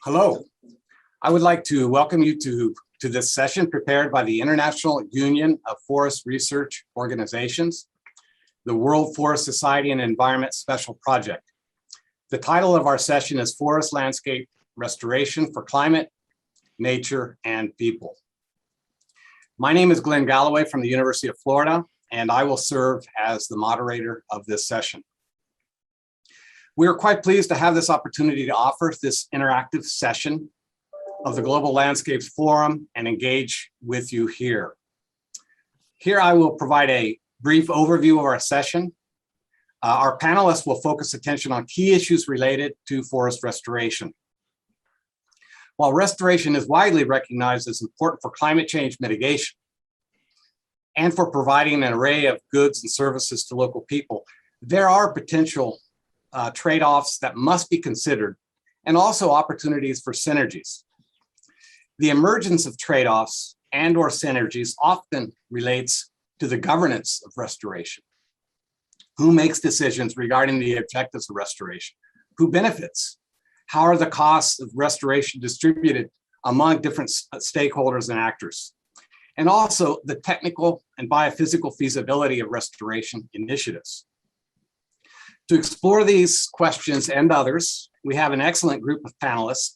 Hello. I would like to welcome you to this session prepared by the International Union of Forest Research Organizations, the World Forest Society and Environment Special Project. The title of our session is Forest Landscape Restoration for Climate, Nature, and People. My name is Glenn Galloway from the University of Florida, and I will serve as the moderator of this session. We are quite pleased to have this opportunity to offer this interactive session of the Global Landscapes Forum and engage with you here. Here I will provide a brief overview of our session. Our panelists will focus attention on key issues related to forest restoration. While restoration is widely recognized as important for climate change mitigation and for providing an array of goods and services to local people, there are potential trade-offs that must be considered, and also opportunities for synergies. The emergence of trade-offs and/or synergies often relates to the governance of restoration. Who makes decisions regarding the objectives of restoration? Who benefits? How are the costs of restoration distributed among different stakeholders and actors? And also the technical and biophysical feasibility of restoration initiatives. To explore these questions and others, we have an excellent group of panelists,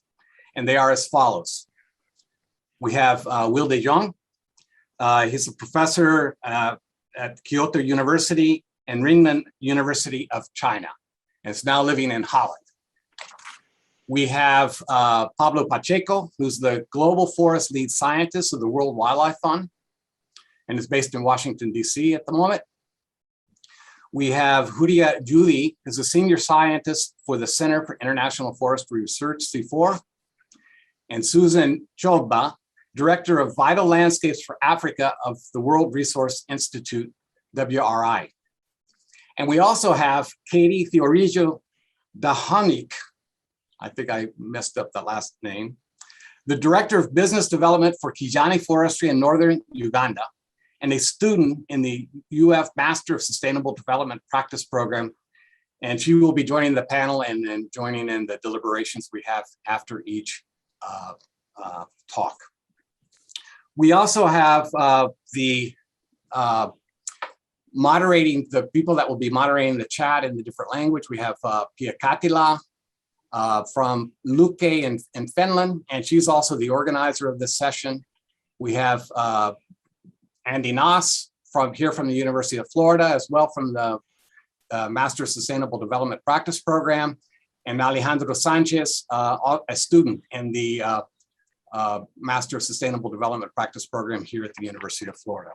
and they are as follows. We have Will de Jong. He's a professor at Kyoto University and Renmin University of China, and is now living in Holland. We have Pablo Pacheco, who's the Global Forest Lead Scientist of the World Wildlife Fund, and is based in Washington, D.C. at the moment. We have Huria Judy, who's a senior scientist for the Center for International Forestry Research, C4, and Susan Chogba, Director of Vital Landscapes for Africa of the World Resource Institute, WRI. And we also have Katie Theorijo Dahanik, I think I messed up the last name, the Director of Business Development for Kijani Forestry in Northern Uganda, and a student in the UF Master of Sustainable Development Practice Program. And she will be joining the panel and joining in the deliberations we have after each talk. We also have the people that will be moderating the chat in the different language. We have Pia Katila from Luke in Finland, and she's also the organizer of this session. We have Andy Ngos from the University of Florida, as well from the Master of Sustainable Development Practice Program, and Alejandro Sanchez, a student in the Master of Sustainable Development Practice Program here at the University of Florida.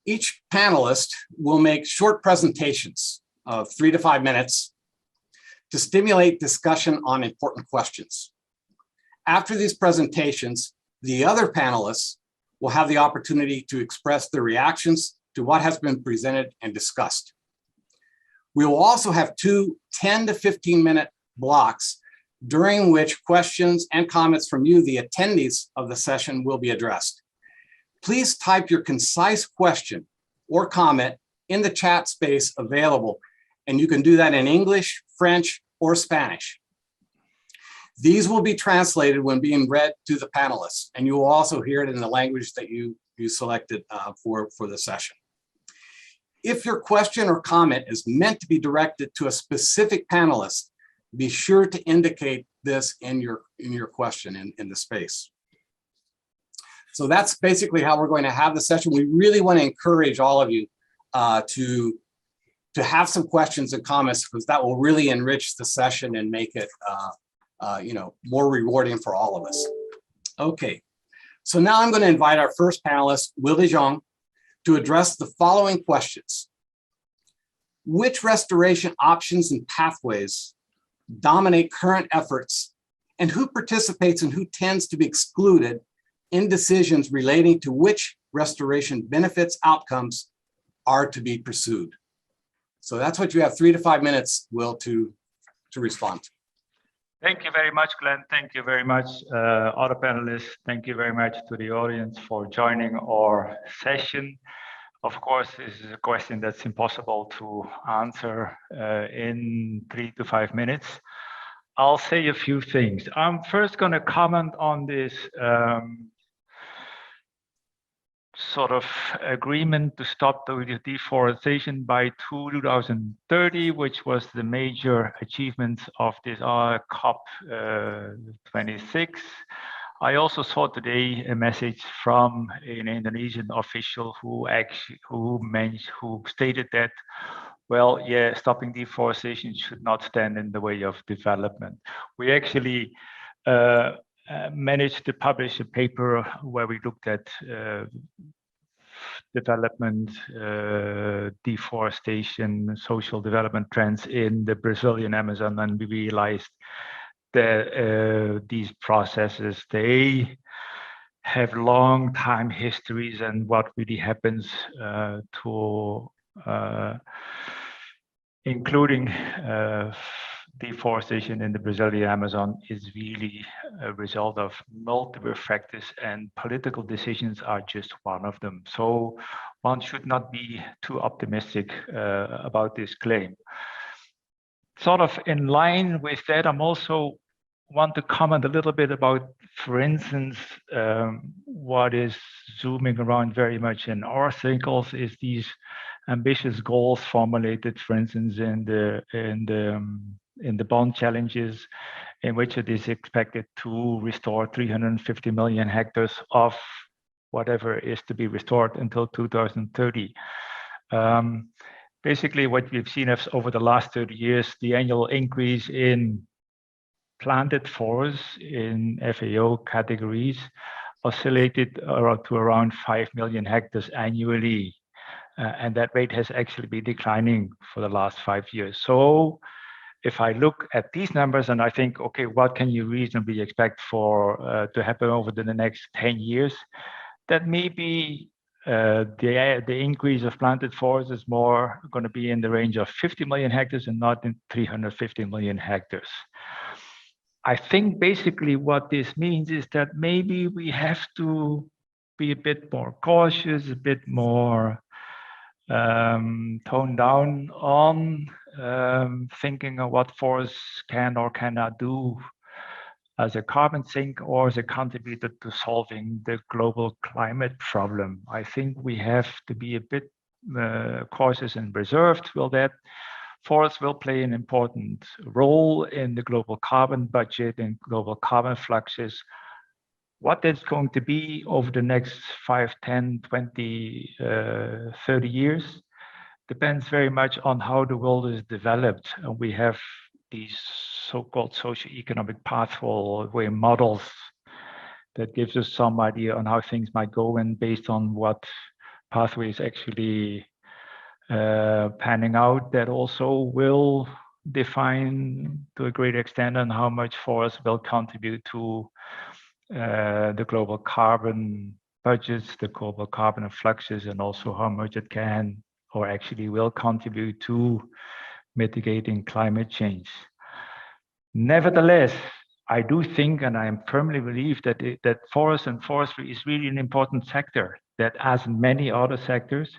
Each panelist will make short presentations of 3 to 5 minutes to stimulate discussion on important questions. After these presentations, the other panelists will have the opportunity to express their reactions to what has been presented and discussed. We will also have 2 10 to 15 minute blocks during which questions and comments from you, the attendees of the session, will be addressed. Please type your concise question or comment in the chat space available, and you can do that in English, French, or Spanish. These will be translated when being read to the panelists, and you will also hear it in the language that you selected for the session. If your question or comment is meant to be directed to a specific panelist, be sure to indicate this in your question in the space. So that's basically how we're going to have the session. We really want to encourage all of you to have some questions and comments, because that will really enrich the session and make it more rewarding for all of us. Okay, so now I'm going to invite our first panelist, Will de Jong, to address the following questions. Which restoration options and pathways dominate current efforts, and who participates and who tends to be excluded in decisions relating to which restoration benefits outcomes are to be pursued? So that's what you have 3 to 5 minutes, Will, to respond to. Thank you very much, Glenn. Thank you very much, other panelists. Thank you very much to the audience for joining our session. Of course, this is a question that's impossible to answer in 3 to 5 minutes. I'll say a few things. I'm first going to comment on this sort of agreement to stop the deforestation by 2030, which was the major achievement of this COP 26. I also saw today a message from an Indonesian official who stated that, well, yeah, stopping deforestation should not stand in the way of development. We actually managed to publish a paper where we looked at development, deforestation, social development trends in the Brazilian Amazon, and we realized that these processes, they have long time histories, and what really happens to including deforestation in the Brazilian Amazon is really a result of multiple factors, and political decisions are just one of them. So one should not be too optimistic about this claim. Sort of in line with that, I'm also want to comment a little bit about, for instance, what is zooming around very much in our circles is these ambitious goals formulated, for instance, in the bond challenges, in which it is expected to restore 350 million hectares of whatever is to be restored until 2030. Basically, what we've seen is over the last 30 years, the annual increase in planted forests in FAO categories oscillated to around 5 million hectares annually. And that rate has actually been declining for the last 5 years. So if I look at these numbers and I think, okay, what can you reasonably expect for to happen over the next 10 years? That maybe the increase of planted forests is more going to be in the range of 50 million hectares and not in 350 million hectares. I think basically what this means is that maybe we have to be a bit more cautious, a bit more toned down on thinking of what forests can or cannot do as a carbon sink or as a contributor to solving the global climate problem. I think we have to be a bit cautious and reserved. Will that forests will play an important role in the global carbon budget and global carbon fluxes. What that's going to be over the next 5, 10, 20, 30 years depends very much on how the world is developed. And we have these so-called socioeconomic pathway models that gives us some idea on how things might go, and based on what pathways actually panning out, that also will define to a great extent on how much forests will contribute to the global carbon budgets, the global carbon fluxes, and also how much it can or actually will contribute to mitigating climate change. Nevertheless, I do think, and I firmly believe that that forest and forestry is really an important sector that, as many other sectors,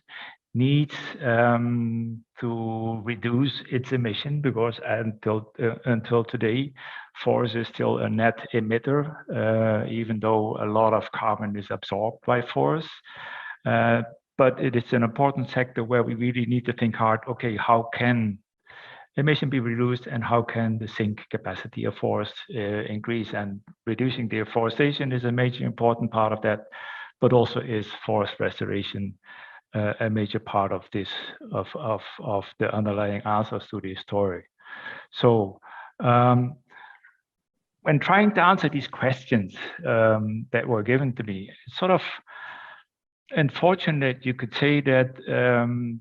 needs to reduce its emission, because until today, forest is still a net emitter, even though a lot of carbon is absorbed by forests. But it is an important sector where we really need to think hard, okay, how can emission be reduced and how can the sink capacity of forests increase? And reducing deforestation is a major important part of that, but also is forest restoration a major part of this, of the underlying answers to this story. So when trying to answer these questions that were given to me, it's sort of unfortunate, you could say, that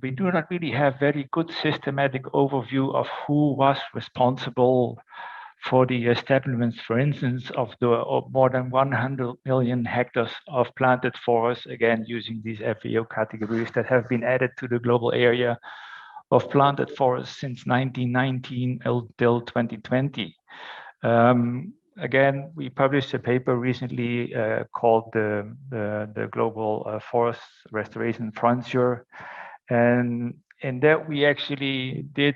we do not really have very good systematic overview of who was responsible for the establishments, for instance, of more than 100 million hectares of planted forests, again, using these FAO categories that have been added to the global area of planted forests since 1919 until 2020. Again, we published a paper recently called the Global Forest Restoration Frontier. And in that, we actually did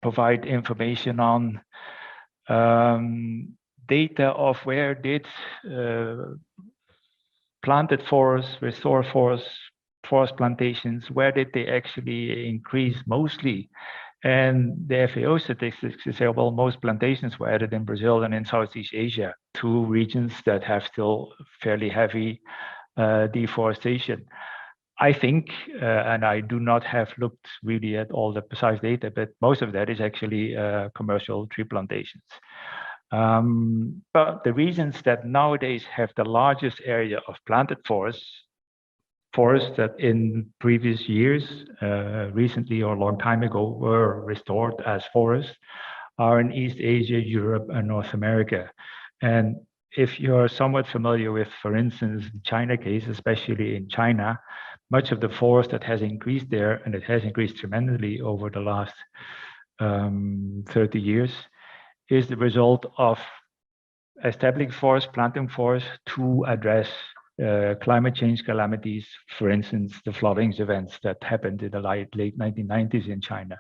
provide information on data of where did planted forests, restored forests, forest plantations, where did they actually increase mostly? And the FAO statistics say, well, most plantations were added in Brazil and in Southeast Asia, two regions that have still fairly heavy deforestation. I think, and I do not have looked really at all the precise data, but most of that is actually commercial tree plantations. But the regions that nowadays have the largest area of planted forests that in previous years, recently or a long time ago, were restored as forests, are in East Asia, Europe, and North America. And if you're somewhat familiar with, for instance, the China case, especially in China, much of the forest that has increased there, and it has increased tremendously over the last 30 years, is the result of establishing forests, planting forests to address climate change calamities, for instance, the floodings events that happened in the late 1990s in China.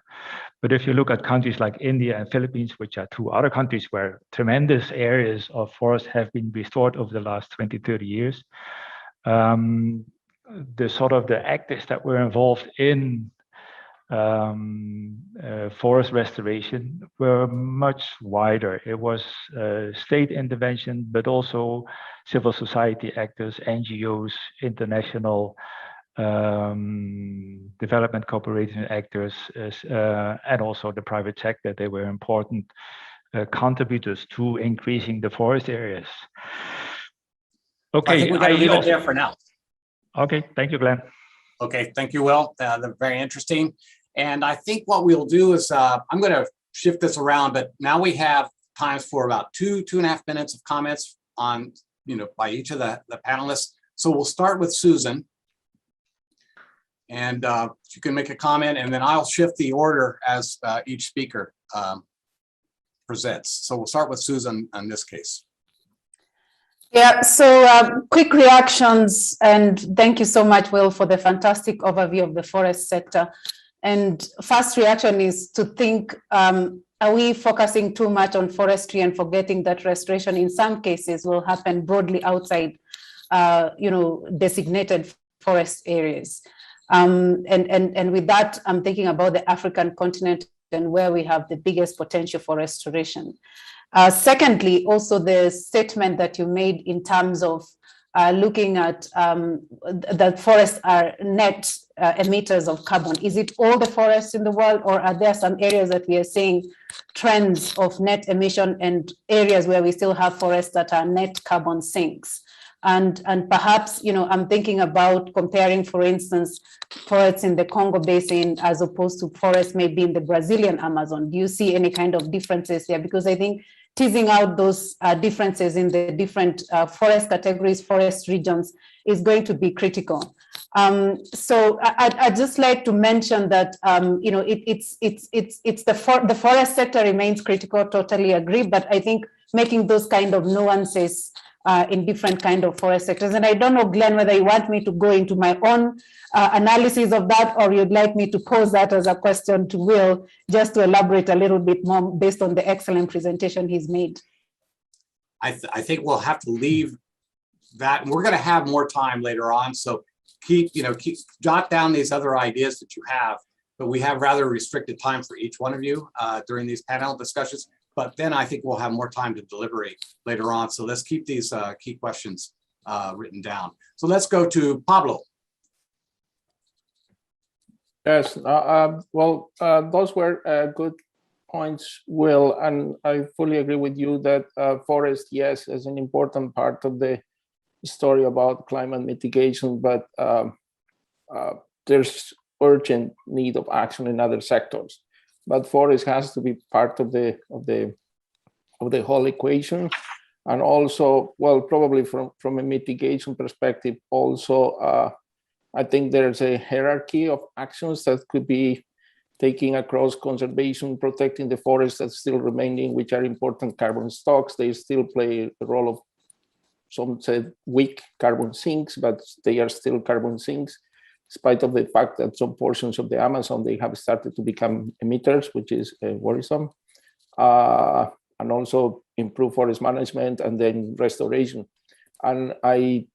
But if you look at countries like India and Philippines, which are two other countries where tremendous areas of forest have been restored over the last 20, 30 years, the sort of the actors that were involved in forest restoration were much wider. It was state intervention, but also civil society actors, NGOs, international development cooperation actors, and also the private sector. They were important contributors to increasing the forest areas. Okay, I think we got to leave it there for now. Okay, thank you, Glenn. Okay, thank you, Will. They're very interesting. And I think what we'll do is I'm going to shift this around, but now we have times for about 2.5 minutes of comments on, by each of the panelists. So we'll start with Susan. And you can make a comment, and then I'll shift the order as each speaker presents. So we'll start with Susan in this case. Yeah, so quick reactions, and thank you so much, Will, for the fantastic overview of the forest sector. And first reaction is to think, are we focusing too much on forestry and forgetting that restoration in some cases will happen broadly outside, designated forest areas? And with that, I'm thinking about the African continent and where we have the biggest potential for restoration. Secondly, also the statement that you made in terms of looking at that forests are net emitters of carbon. Is it all the forests in the world, or are there some areas that we are seeing trends of net emission and areas where we still have forests that are net carbon sinks? And perhaps, I'm thinking about comparing, for instance, forests in the Congo Basin as opposed to forests maybe in the Brazilian Amazon. Do you see any kind of differences there? Because I think teasing out those differences in the different forest categories, forest regions is going to be critical. So I'd just like to mention that, the forest sector remains critical, totally agree, but I think making those kind of nuances in different kind of forest sectors. And I don't know, Glenn, whether you want me to go into my own analysis of that, or you'd like me to pose that as a question to Will, just to elaborate a little bit more based on the excellent presentation he's made. I think we'll have to leave that, and we're going to have more time later on. So keep jot down these other ideas that you have, but we have rather restricted time for each one of you during these panel discussions. But then I think we'll have more time to deliberate later on. So let's keep these key questions written down. So let's go to Pablo. Yes, those were good points, Will, and I fully agree with you that forest, yes, is an important part of the story about climate mitigation, but there's urgent need of action in other sectors. But forest has to be part of the whole equation, and also, well, probably from a mitigation perspective, also I think there's a hierarchy of actions that could be taking across conservation, protecting the forests that still remaining, which are important carbon stocks. They still play the role of, some said, weak carbon sinks, but they are still carbon sinks, despite of the fact that some portions of the Amazon, they have started to become emitters, which is worrisome. also improve forest management and then restoration. And I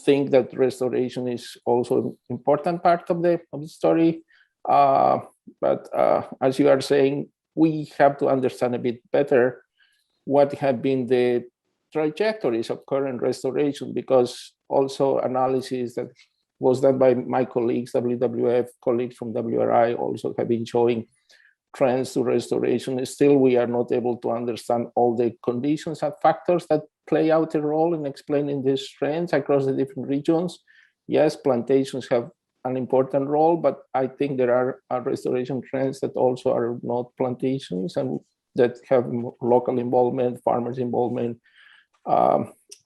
think that restoration is also an important part of the story. But as you are saying, we have to understand a bit better what have been the trajectories of current restoration, because also analysis that was done by my colleagues, WWF colleagues from WRI, also have been showing trends to restoration. Still, we are not able to understand all the conditions and factors that play out a role in explaining these trends across the different regions. Yes, plantations have an important role, but I think there are restoration trends that also are not plantations and that have local involvement, farmers' involvement,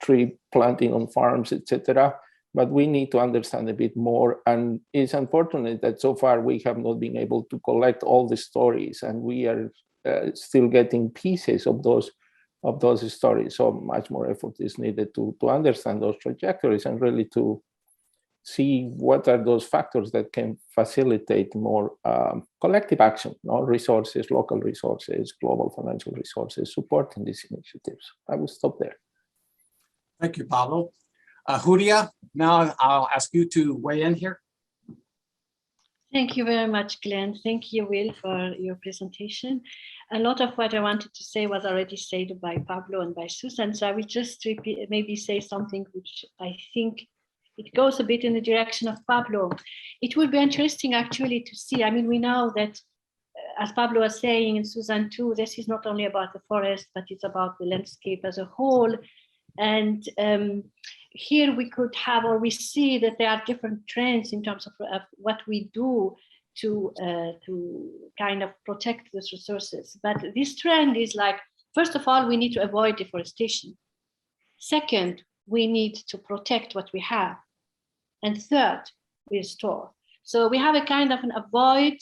tree planting on farms, etc. But we need to understand a bit more, and it's unfortunate that so far we have not been able to collect all the stories, and we are still getting pieces of those stories. So much more effort is needed to understand those trajectories and really to see what are those factors that can facilitate more collective action, resources, local resources, global financial resources, supporting these initiatives. I will stop there. Thank you, Pablo. Julia, now I'll ask you to weigh in here. Thank you very much, Glenn. Thank you, Will, for your presentation. A lot of what I wanted to say was already said by Pablo and by Susan, so I will just repeat, maybe say something which I think it goes a bit in the direction of Pablo. It would be interesting actually to see, I mean, we know that, as Pablo was saying, and Susan too, this is not only about the forest, but it's about the landscape as a whole. And here we could have, or we see that there are different trends in terms of what we do to kind of protect these resources. But this trend is like, first of all, we need to avoid deforestation. Second, we need to protect what we have. And third, restore. So we have a kind of an avoid,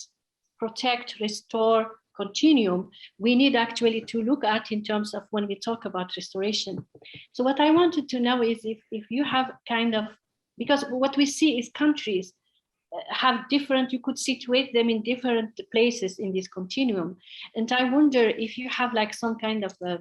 protect, restore continuum we need actually to look at in terms of when we talk about restoration. So what I wanted to know is if you have kind of, because what we see is countries have different, you could situate them in different places in this continuum. And I wonder if you have like some kind of a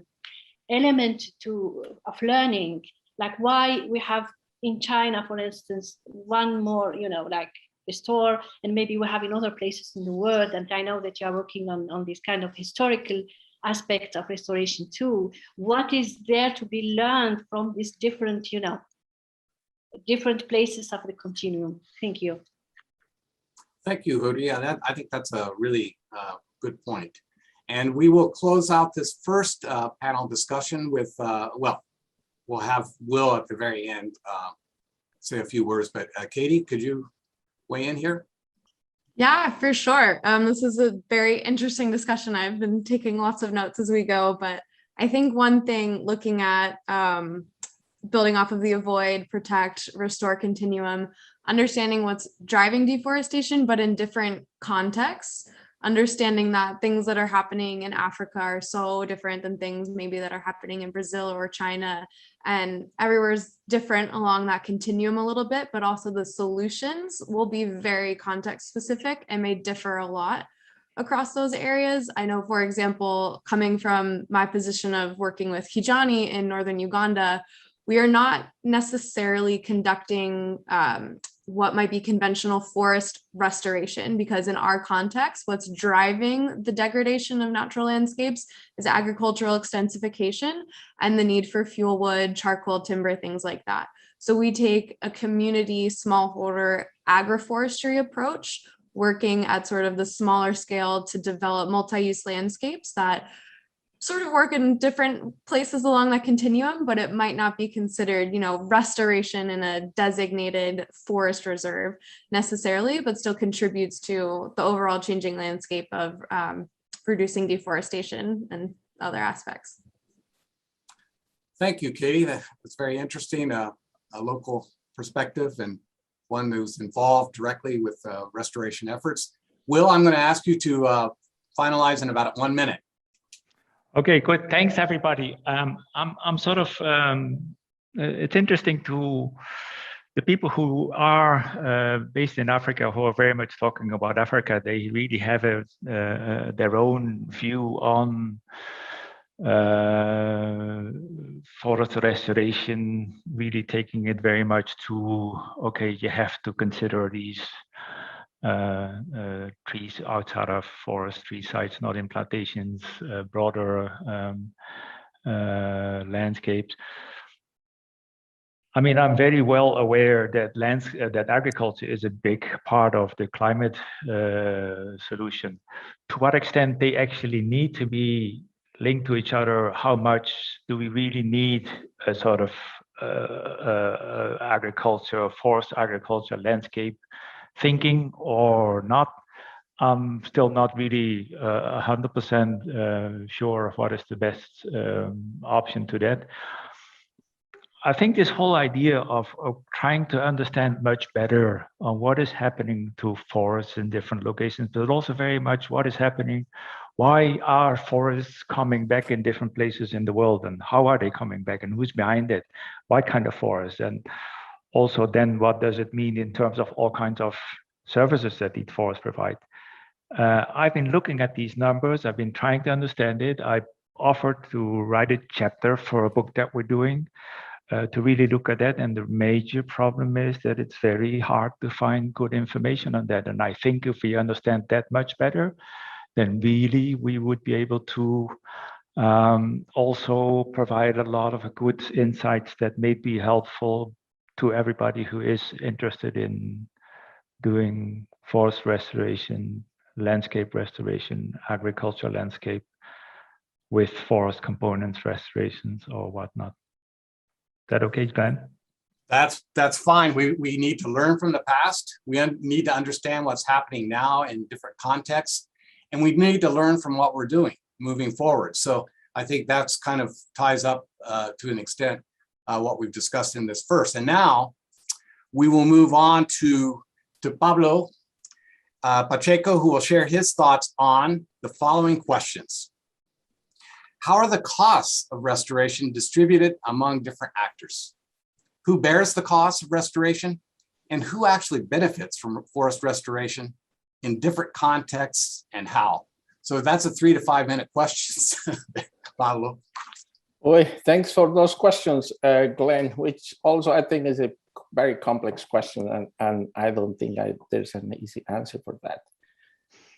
element of learning, like why we have in China, for instance, one more, like restore, and maybe we have in other places in the world. And I know that you are working on this kind of historical aspect of restoration too. What is there to be learned from these different, different places of the continuum? Thank you. Thank you, Julia. I think that's a really good point. And we will close out this first panel discussion with, we'll have Will at the very end say a few words, but Katie, could you weigh in here? Yeah, for sure. This is a very interesting discussion. I've been taking lots of notes as we go, but I think one thing looking at building off of the avoid, protect, restore continuum, understanding what's driving deforestation, but in different contexts, understanding that things that are happening in Africa are so different than things maybe that are happening in Brazil or China, and everywhere's different along that continuum a little bit, but also the solutions will be very context specific and may differ a lot across those areas. I know, for example, coming from my position of working with Kijani in northern Uganda, we are not necessarily conducting what might be conventional forest restoration, because in our context, what's driving the degradation of natural landscapes is agricultural extensification and the need for fuel wood, charcoal, timber, things like that. So we take a community smallholder agroforestry approach, working at sort of the smaller scale to develop multi-use landscapes that sort of work in different places along that continuum, but it might not be considered, restoration in a designated forest reserve necessarily, but still contributes to the overall changing landscape of reducing deforestation and other aspects. Thank you, Katie. That's very interesting, a local perspective and one who's involved directly with restoration efforts. Will, I'm going to ask you to finalize in about 1 minute. Okay, good. Thanks, everybody. I'm sort of, it's interesting to the people who are based in Africa, who are very much talking about Africa. They really have their own view on forest restoration, really taking it very much to, okay, you have to consider these trees outside of forestry sites, not in plantations, broader landscapes. I mean, I'm very well aware that that agriculture is a big part of the climate solution. To what extent they actually need to be linked to each other? How much do we really need a sort of agriculture, forest agriculture, landscape thinking or not? I'm still not really 100% sure of what is the best option to that. I think this whole idea of trying to understand much better on what is happening to forests in different locations, but also very much what is happening, why are forests coming back in different places in the world, and how are they coming back, and who's behind it, what kind of forest, and also then what does it mean in terms of all kinds of services that these forests provide. I've been looking at these numbers, I've been trying to understand it. I offered to write a chapter for a book that we're doing, to really look at that. And the major problem is that it's very hard to find good information on that. And I think if we understand that much better, then really we would be able to also provide a lot of good insights that may be helpful to everybody who is interested in doing forest restoration, landscape restoration, agricultural landscape with forest components restorations or whatnot. That okay, Glenn? That's fine. We need to learn from the past. We need to understand what's happening now in different contexts, and we need to learn from what we're doing moving forward. So I think that's kind of ties up to an extent what we've discussed in this first. And now we will move on to Pablo Pacheco, who will share his thoughts on the following questions. How are the costs of restoration distributed among different actors? Who bears the costs of restoration? And who actually benefits from forest restoration in different contexts and how? So that's a 3 to 5 minute questions, Pablo. Well, thanks for those questions, Glenn, which also I think is a very complex question, and I don't think there's an easy answer for that.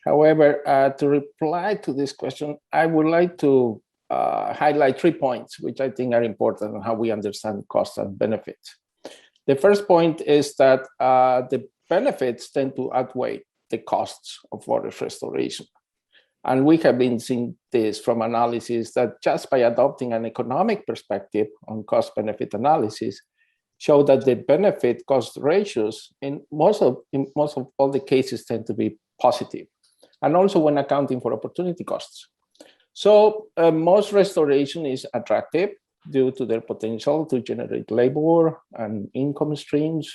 However, to reply to this question, I would like to highlight 3 points, which I think are important on how we understand costs and benefits. The first point is that the benefits tend to outweigh the costs of forest restoration. And we have been seeing this from analysis that just by adopting an economic perspective on cost-benefit analysis, show that the benefit-cost ratios in most of all the cases tend to be positive, and also when accounting for opportunity costs. So most restoration is attractive due to their potential to generate labor and income streams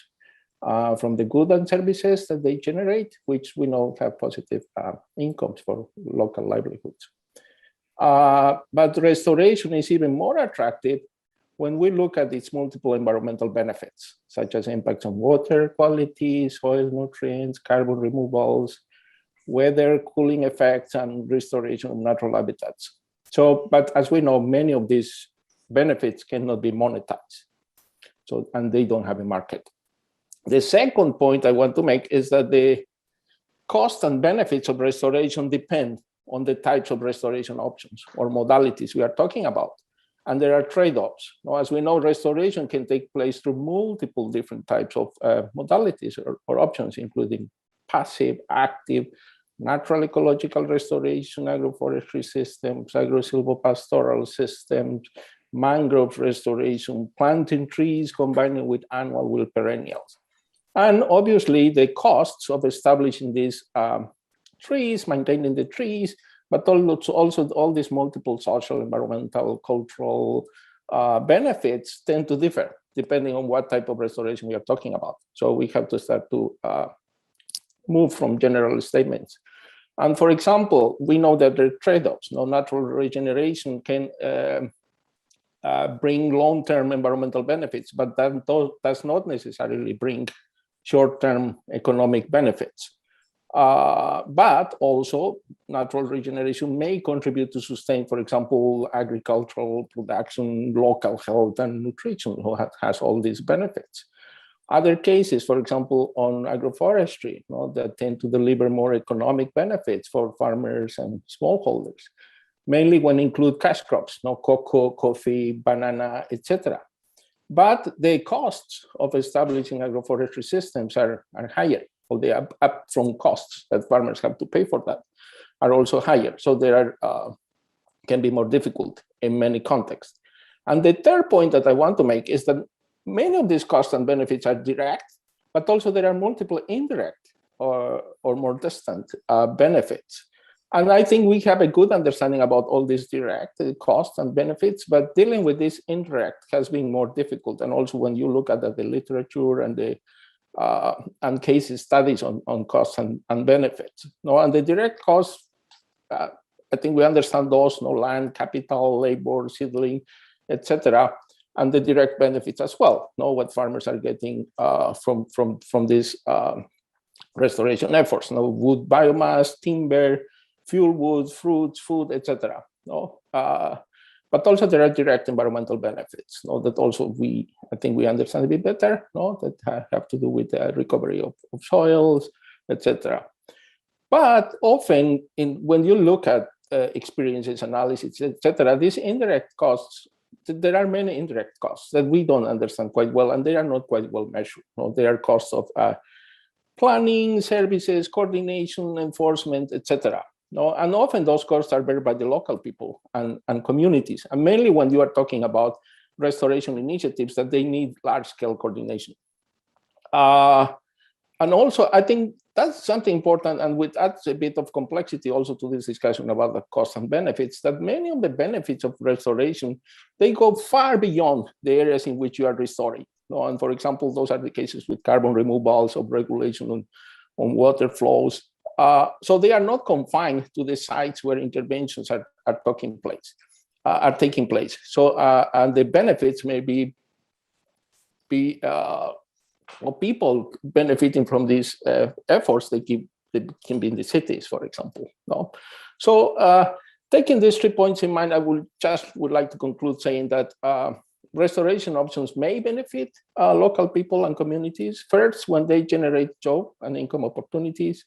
from the goods and services that they generate, which we know have positive incomes for local livelihoods. But restoration is even more attractive when we look at its multiple environmental benefits, such as impacts on water quality, soil nutrients, carbon removals, weather, cooling effects, and restoration of natural habitats. So, but as we know, many of these benefits cannot be monetized, so, and they don't have a market. The second point I want to make is that the cost and benefits of restoration depend on the types of restoration options or modalities we are talking about. And there are trade-offs. Now, as we know, restoration can take place through multiple different types of modalities or options, including passive, active, natural ecological restoration, agroforestry systems, agro-silvopastoral systems, mangrove restoration, planting trees combining with annual wild perennials. And obviously the costs of establishing these trees, maintaining the trees, but also all these multiple social, environmental, cultural benefits tend to differ depending on what type of restoration we are talking about. So we have to start to move from general statements. And for example, we know that there are trade-offs. No, natural regeneration can bring long-term environmental benefits, but that does not necessarily bring short-term economic benefits. But also natural regeneration may contribute to sustain, for example, agricultural production, local health and nutrition, who has all these benefits. Other cases, for example, on agroforestry, that tend to deliver more economic benefits for farmers and smallholders, mainly when include cash crops, cocoa, coffee, banana, etc. But the costs of establishing agroforestry systems are higher. Or the upfront costs that farmers have to pay for that are also higher. So there can be more difficult in many contexts. And the third point that I want to make is that many of these costs and benefits are direct, but also there are multiple indirect or more distant benefits. And I think we have a good understanding about all these direct costs and benefits, but dealing with this indirect has been more difficult. And also when you look at the literature and the case studies on costs and benefits. And the direct costs, I think we understand those, land, capital, labor, seedling, etc., and the direct benefits as well. What farmers are getting from these restoration efforts. Wood biomass, timber, fuel wood, fruits, food, etc. But also there are direct environmental benefits that also I think we understand a bit better, that have to do with the recovery of soils, etc. But often when you look at experiences, analysis, etc., these indirect costs, there are many indirect costs that we don't understand quite well, and they are not quite well measured. They are costs of planning, services, coordination, enforcement, etc. And often those costs are bear by the local people and communities, and mainly when you are talking about restoration initiatives that they need large-scale coordination. And also, I think that's something important, and which adds a bit of complexity also to this discussion about the costs and benefits, that many of the benefits of restoration, they go far beyond the areas in which you are restoring. And for example, those are the cases with carbon removals, of regulation on water flows. So they are not confined to the sites where interventions are taking place. So and the benefits may be people benefiting from these efforts. They can be in the cities, for example. So taking these 3 points in mind, I would like to conclude saying that restoration options may benefit local people and communities. First, when they generate job and income opportunities.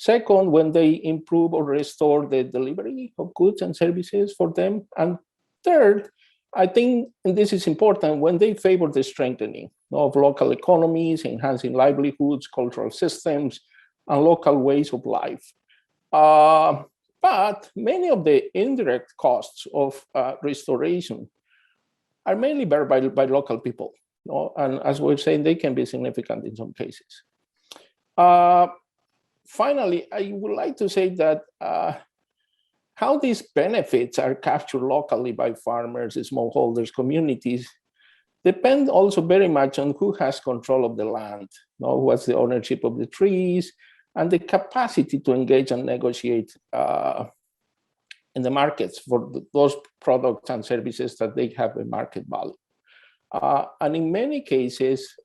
Second, when they improve or restore the delivery of goods and services for them. And third, I think, and this is important, when they favor the strengthening of local economies, enhancing livelihoods, cultural systems, and local ways of life. But many of the indirect costs of restoration are mainly borne by local people. And as we're saying, they can be significant in some cases. Finally, I would like to say that how these benefits are captured locally by farmers, smallholders, communities, depend also very much on who has control of the land, who has the ownership of the trees, and the capacity to engage and negotiate in the markets for those products and services that they have a market value. And in many cases,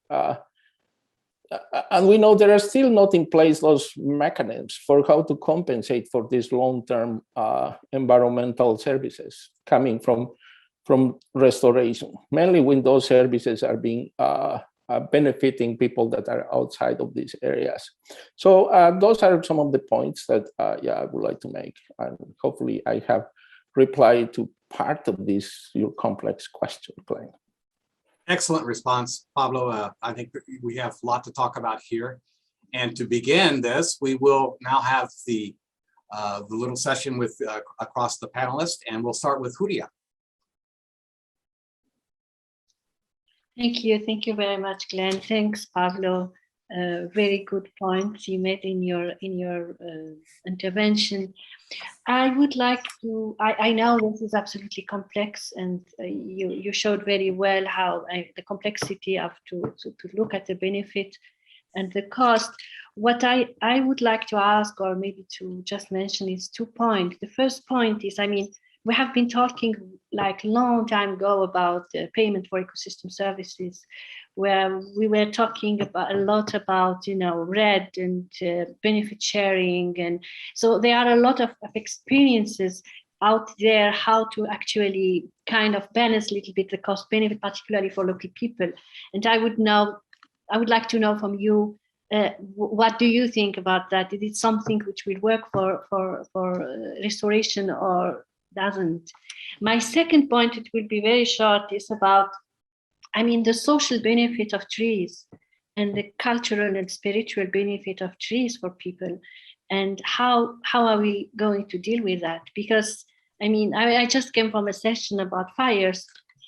and we know there are still not in place those mechanisms for how to compensate for these long-term environmental services coming from restoration, mainly when those services are being benefiting people that are outside of these areas. So those are some of the points that I would like to make, and hopefully I have replied to part of this your complex question, Glenn. Excellent response, Pablo. I think we have a lot to talk about here. And to begin this, we will now have the little session with across the panelists, and we'll start with Julia. Thank you very much, Glenn. Thanks, Pablo. Very good points you made in your intervention. I would like to, I know this is absolutely complex, and you showed very well how the complexity of to look at the benefit and the cost. What I would like to ask, or maybe to just mention, is 2 points. The first point is, I mean, we have been talking like long time ago about payment for ecosystem services. where we were talking about a lot about, REDD and benefit sharing. And so there are a lot of experiences out there, how to actually kind of balance a little bit the cost benefit, particularly for local people. And I would like to know from you, what do you think about that? Is it something which will work for restoration or doesn't? My second point, it will be very short, is about, the social benefit of trees and the cultural and spiritual benefit of trees for people, and how are we going to deal with that? Because I just came from a session about fires,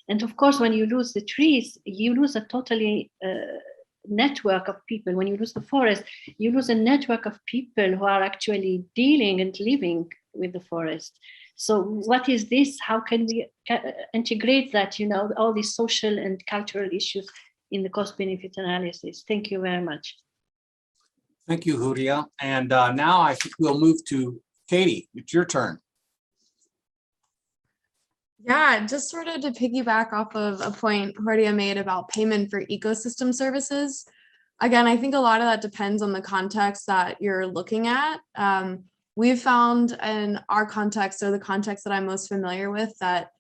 and of course, when you lose the trees, you lose a totally network of people. When you lose the forest, you lose a network of people who are actually dealing and living with the forest. So what is this? How can we integrate that, all these social and cultural issues in the cost-benefit analysis? Thank you very much. Thank you, Huria. And now I think we'll move to Katie. It's your turn. Yeah, just sort of to piggyback off of a point Huria made about payment for ecosystem services. Again, I think a lot of that depends on the context that you're looking at. We've found in our context, or the context that I'm most familiar with, that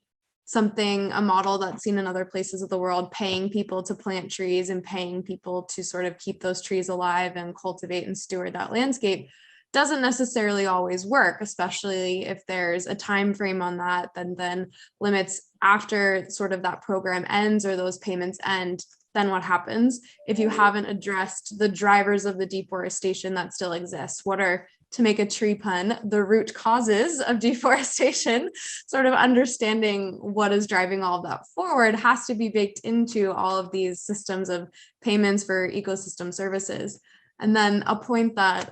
a model that's seen in other places of the world, paying people to plant trees and paying people to sort of keep those trees alive and cultivate and steward that landscape, doesn't necessarily always work, especially if there's a time frame on that, then limits after sort of that program ends or those payments end. Then what happens if you haven't addressed the drivers of the deforestation that still exists? What are, to make a tree pun, the root causes of deforestation? Sort of understanding what is driving all of that forward has to be baked into all of these systems of payments for ecosystem services. And then a point that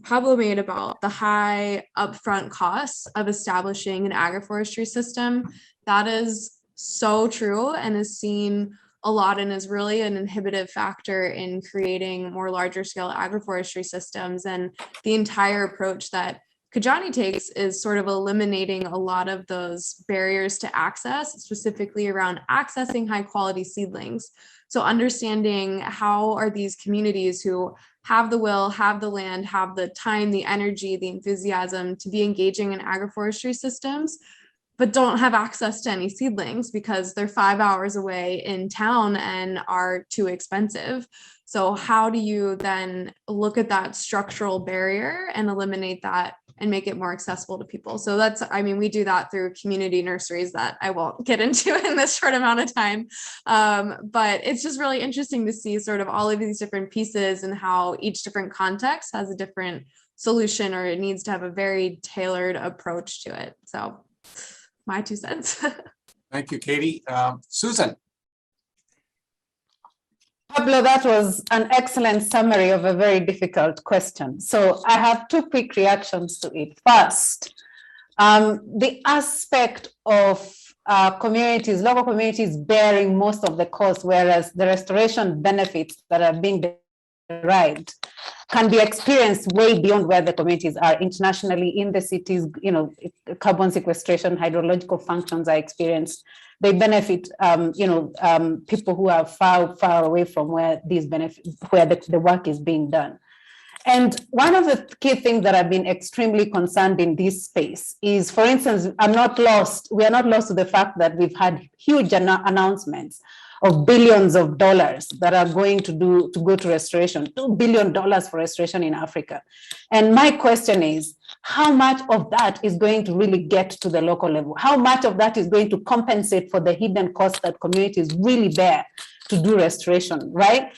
Pablo made about the high upfront costs of establishing an agroforestry system, that is so true and is seen a lot and is really an inhibitive factor in creating more larger scale agroforestry systems. And the entire approach that Kajani takes is sort of eliminating a lot of those barriers to access, specifically around accessing high quality seedlings. So understanding how are these communities who have the will, have the land, have the time, the energy, the enthusiasm to be engaging in agroforestry systems, but don't have access to any seedlings because they're 5 hours away in town and are too expensive. So how do you then look at that structural barrier and eliminate that and make it more accessible to people? So that's, we do that through community nurseries that I won't get into in this short amount of time. But it's just really interesting to see sort of all of these different pieces and how each different context has a different solution, or it needs to have a very tailored approach to it. So my 2 cents. Thank you, Katie. Susan. Pablo, that was an excellent summary of a very difficult question. So I have 2 quick reactions to it. First, the aspect of communities, local communities bearing most of the cost, whereas the restoration benefits that are being derived can be experienced way beyond where the communities are internationally. In the cities, carbon sequestration, hydrological functions are experienced. They benefit, people who are far away from where these benefits, where the work is being done. And one of the key things that I've been extremely concerned in this space is, for instance, we are not lost to the fact that we've had huge announcements of billions of dollars that are going to go to restoration, $2 billion for restoration in Africa. And my question is, how much of that is going to really get to the local level? How much of that is going to compensate for the hidden costs that communities really bear to do restoration, right?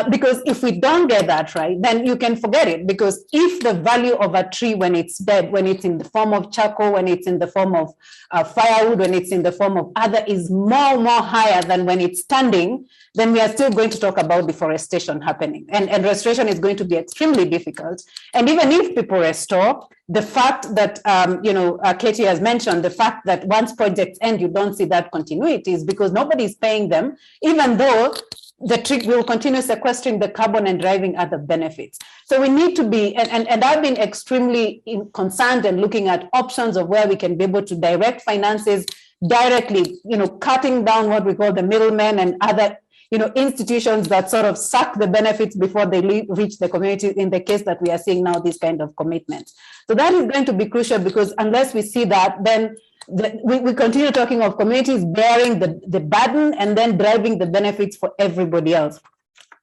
Because if we don't get that right, then you can forget it. Because if the value of a tree when it's dead, when it's in the form of charcoal, when it's in the form of firewood, when it's in the form of other, is more higher than when it's standing, then we are still going to talk about deforestation happening. And restoration is going to be extremely difficult. And even if people restore, the fact that, Katie has mentioned, the fact that once projects end, you don't see that continuity is because nobody's paying them, even though the trick will continue sequestering the carbon and driving other benefits. So we need to be, and I've been extremely concerned and looking at options of where we can be able to direct finances directly, cutting down what we call the middlemen and other institutions that sort of suck the benefits before they reach the community, in the case that we are seeing now, these kind of commitments. So that is going to be crucial, because unless we see that, then we continue talking of communities bearing the burden and then driving the benefits for everybody else.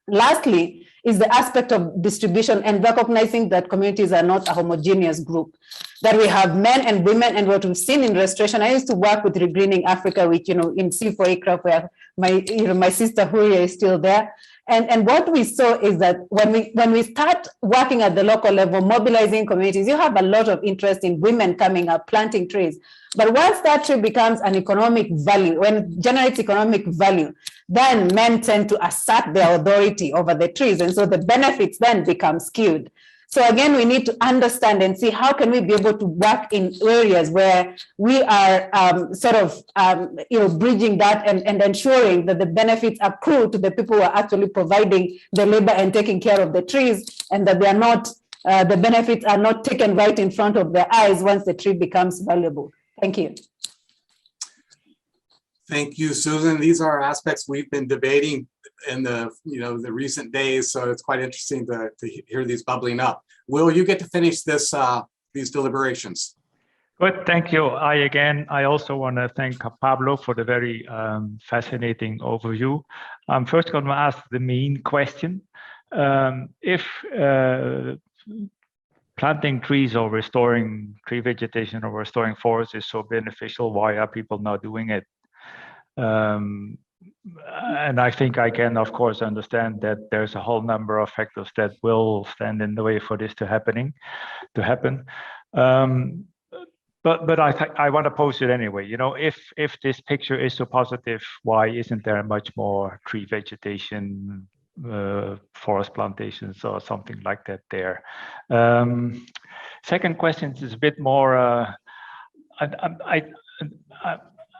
Lastly, is the aspect of distribution and recognizing that communities are not a homogeneous group, that we have men and women. And what we've seen in restoration, I used to work with Regreening Africa, which, in C4A, where my sister Huria is still there. And what we saw is that when we start working at the local level, mobilizing communities, you have a lot of interest in women coming up, planting trees. But once that tree becomes an economic value, when it generates economic value, then men tend to assert their authority over the trees. And so the benefits then become skewed. So again, we need to understand and see how can we be able to work in areas where we are bridging that and ensuring that the benefits accrue to the people who are actually providing the labor and taking care of the trees, and that they are not, the benefits are not taken right in front of their eyes once the tree becomes valuable. Thank you. Thank you, Susan. These are aspects we've been debating in the recent days, so it's quite interesting to hear these bubbling up. Will, you get to finish this these deliberations. Good, thank you. I also want to thank Pablo for the very fascinating overview. I'm first going to ask the main question. If planting trees or restoring tree vegetation or restoring forests is so beneficial, why are people not doing it? And I think I can, of course, understand that there's a whole number of factors that will stand in the way for this to happen. But I want to pose it anyway. If this picture is so positive, why isn't there much more tree vegetation, forest plantations, or something like that there? Second question is a bit more.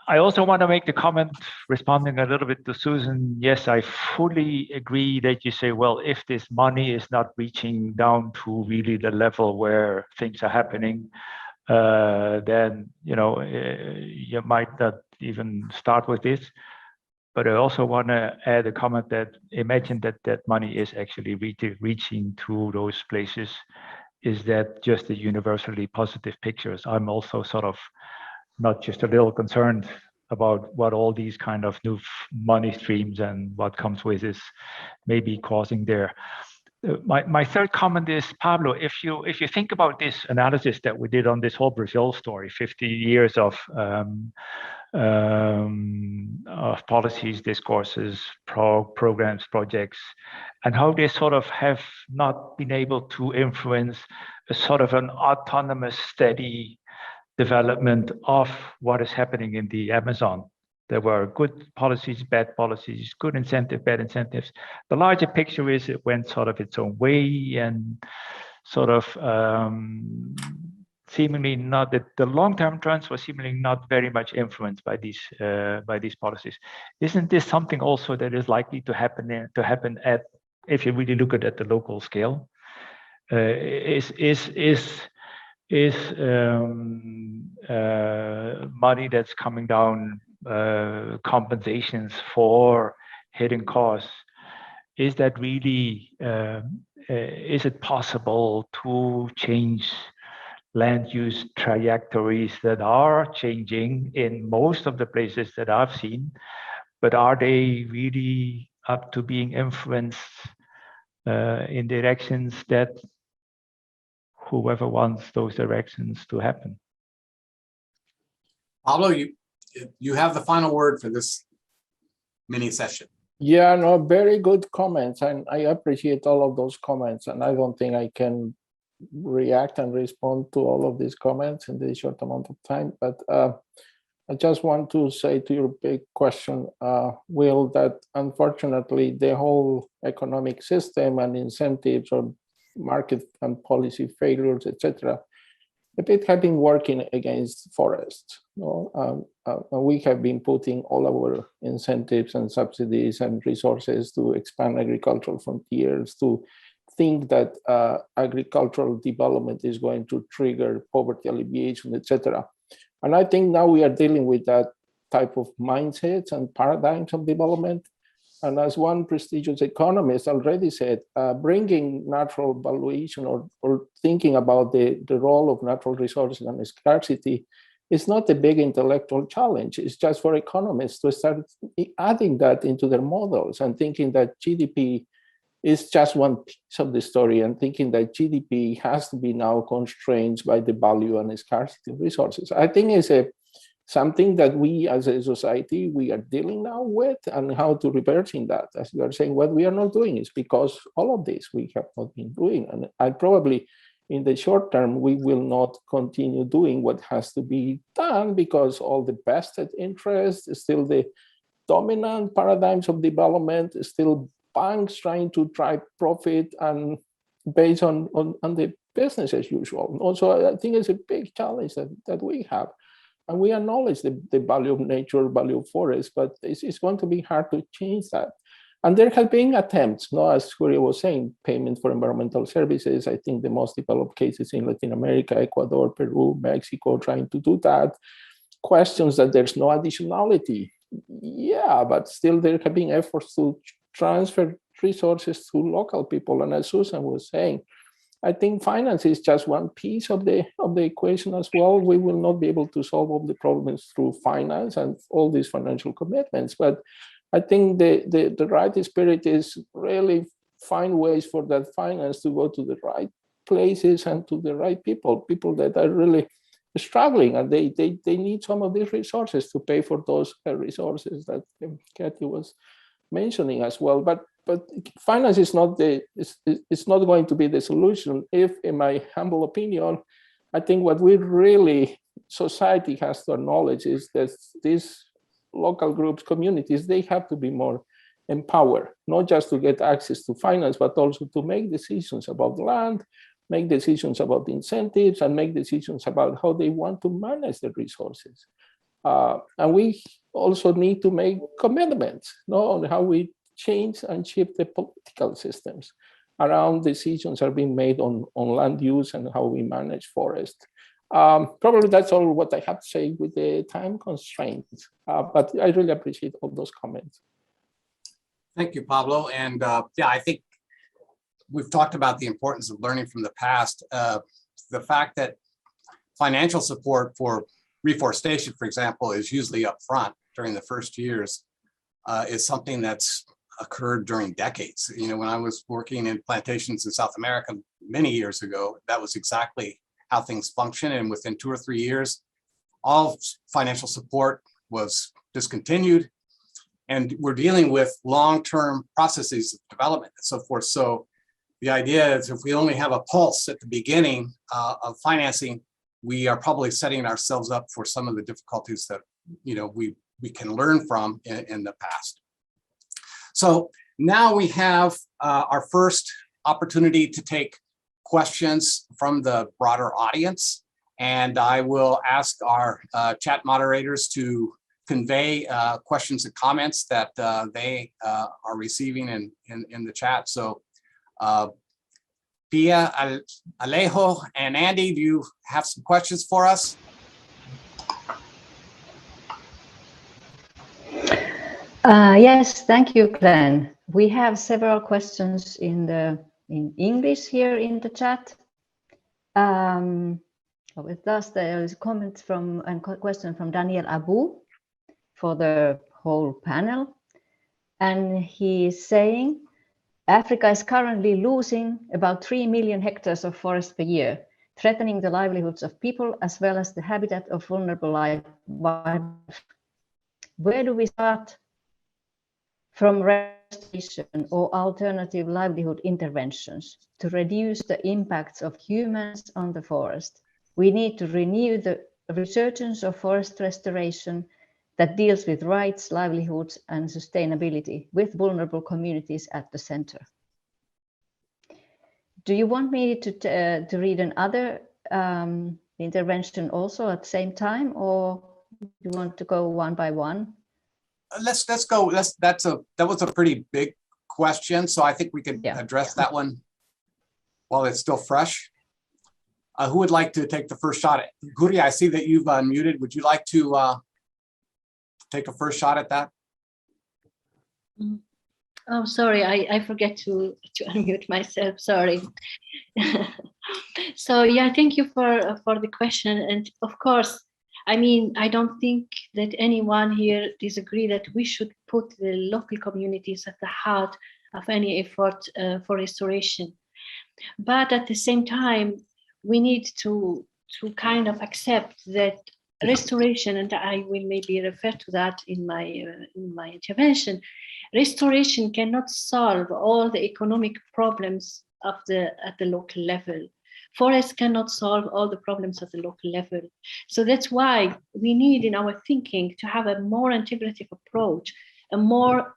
I also want to make the comment, responding a little bit to Susan. Yes, I fully agree that you say, well, if this money is not reaching down to really the level where things are happening, then you might not even start with this. But I also want to add a comment that imagine that money is actually reaching to those places. Is that just a universally positive pictures? I'm also sort of not just a little concerned about what all these kind of new money streams and what comes with is maybe causing there. My third comment is, Pablo, if you think about this analysis that we did on this whole Brazil story, 50 years of policies, discourses, programs, projects, and how they sort of have not been able to influence a sort of an autonomous, steady development of what is happening in the Amazon. There were good policies, bad policies, good incentive, bad incentives. The larger picture is it went sort of its own way, and sort of seemingly not that the long-term trends were seemingly not very much influenced by these policies. Isn't this something also that is likely to happen at, if you really look at the local scale? Is money that's coming down, compensations for hidden costs, is that really, is it possible to change land use trajectories that are changing in most of the places that I've seen, but are they really up to being influenced in directions that whoever wants those directions to happen? Pablo, you have the final word for this mini session. Yeah, no, very good comments, and I appreciate all of those comments, and I don't think I can react and respond to all of these comments in this short amount of time, but I just want to say to your big question, Will, that unfortunately the whole economic system and incentives or market and policy failures, etc., a bit have been working against forests. We have been putting all our incentives and subsidies and resources to expand agricultural frontiers, to think that agricultural development is going to trigger poverty alleviation, etc. And I think now we are dealing with that type of mindsets and paradigms of development. And as one prestigious economist already said, bringing natural valuation or thinking about the role of natural resources and scarcity is not a big intellectual challenge. It's just for economists to start adding that into their models and thinking that GDP is just one piece of the story, and thinking that GDP has to be now constrained by the value and scarcity of resources. I think it's something that we as a society, we are dealing now with, and how to reversing that. As you are saying, what we are not doing is because all of this we have not been doing. And I probably, in the short term, we will not continue doing what has to be done because all the vested interest is still the dominant paradigms of development, is still banks trying to drive profit and based on the business as usual. And also, I think it's a big challenge that we have. And we acknowledge the value of nature, value of forests, but it's going to be hard to change that. And there have been attempts, as Julia was saying, payment for environmental services. I think the most developed cases in Latin America, Ecuador, Peru, Mexico, trying to do that. Questions that there's no additionality. Yeah, but still there have been efforts to transfer resources to local people. And as Susan was saying, I think finance is just one piece of the equation as well. We will not be able to solve all the problems through finance and all these financial commitments. But I think the right spirit is really find ways for that finance to go to the right places and to the right people that are really struggling, and they need some of these resources to pay for those resources that Kathy was mentioning as well. But finance is not it's not going to be the solution. If, in my humble opinion, I think what we really society has to acknowledge is that these local groups, communities, they have to be more empowered, not just to get access to finance, but also to make decisions about land, make decisions about the incentives, and make decisions about how they want to manage the resources. And we also need to make commitments on how we change and shift the political systems around decisions are being made on land use and how we manage forest. Probably that's all what I have to say with the time constraints, but I really appreciate all those comments. Thank you, Pablo. And yeah, I think we've talked about the importance of learning from the past. The fact that financial support for reforestation, for example, is usually upfront during the first years is something that's occurred during decades. You know, when I was working in plantations in South America many years ago, that was exactly how things function. And within 2 or 3 years, all financial support was discontinued. And we're dealing with long-term processes of development and so forth. So the idea is if we only have a pulse at the beginning of financing, we are probably setting ourselves up for some of the difficulties that, you know, we can learn from in the past. So now we have our first opportunity to take questions from the broader audience. And I will ask our chat moderators to convey questions and comments that they are receiving in the chat. So Pia, Alejo, and Andy, do you have some questions for us? Yes, thank you, Glenn. We have several questions in English here in the chat. With us, there is a comment from and question from Daniel Abu for the whole panel, and he is saying Africa is currently losing about 3 million hectares of forest per year, threatening the livelihoods of people as well as the habitat of vulnerable wildlife. Where do we start from restoration or alternative livelihood interventions to reduce the impacts of humans on the forest? We need to renew the resurgence of forest restoration that deals with rights, livelihoods, and sustainability with vulnerable communities at the center. Do you want me to read another intervention also at the same time, or you want to go one by one? Let's go. That was a pretty big question, so I think we can address that one while it's still fresh. Who would like to take the first shot at Guri? I see that you've unmuted. Would you like to take a first shot at that? Oh, sorry, I forget to unmute myself. Sorry. So yeah, thank you for the question. And of course, I mean, I don't think that anyone here disagree that we should put the local communities at the heart of any effort for restoration. But at the same time, we need to kind of accept that restoration, and I will maybe refer to that in my intervention. Restoration cannot solve all the economic problems at the local level. Forests cannot solve all the problems at the local level. So that's why we need in our thinking to have a more integrative approach, a more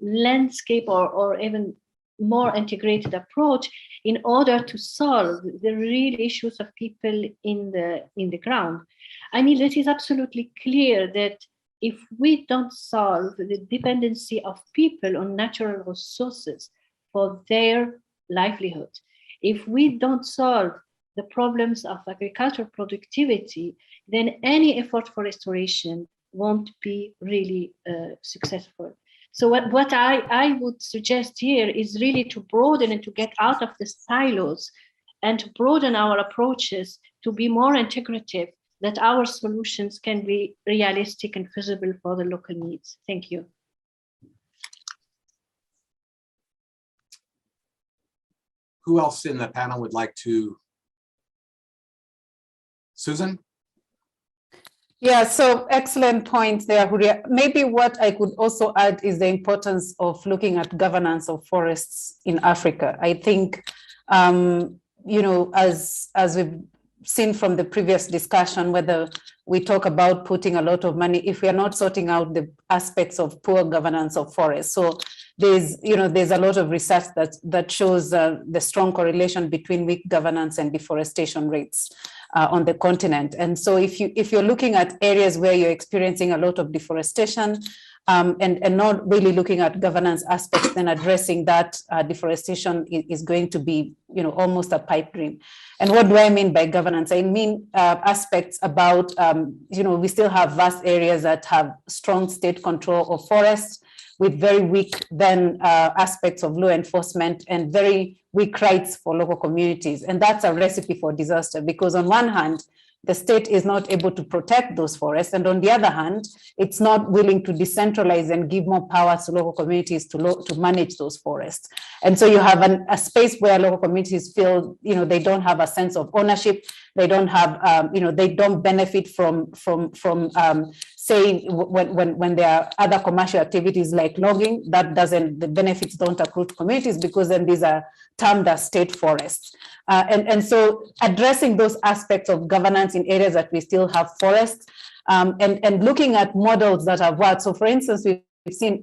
landscape or even more integrated approach in order to solve the real issues of people in the ground. I mean, it is absolutely clear that if we don't solve the dependency of people on natural resources for their livelihood, if we don't solve the problems of agricultural productivity, then any effort for restoration won't be really successful. So what I would suggest here is really to broaden and to get out of the silos and to broaden our approaches to be more integrative, that our solutions can be realistic and feasible for the local needs. Thank you. Who else in the panel would like to? Susan? Yeah, so excellent point there, Huria. Maybe what I could also add is the importance of looking at governance of forests in Africa. I think, you know, as we've seen from the previous discussion, whether we talk about putting a lot of money, if we are not sorting out the aspects of poor governance of forests. So there's a lot of research that shows the strong correlation between weak governance and deforestation rates on the continent. And so if you're looking at areas where you're experiencing a lot of deforestation and not really looking at governance aspects, then addressing that deforestation is going to be, you know, almost a pipe dream. And what do I mean by governance? I mean aspects about, you know, we still have vast areas that have strong state control of forests, with very weak then aspects of law enforcement and very weak rights for local communities. And that's a recipe for disaster, because on one hand, the state is not able to protect those forests. And on the other hand, it's not willing to decentralize and give more power to local communities to manage those forests. And so you have a space where local communities feel, you know, they don't have a sense of ownership. They don't have, you know, they don't benefit from say when there are other commercial activities like logging, the benefits don't accrue to communities, because then these are termed as state forests. And so addressing those aspects of governance in areas that we still have forests, and looking at models that have worked. So for instance, we've seen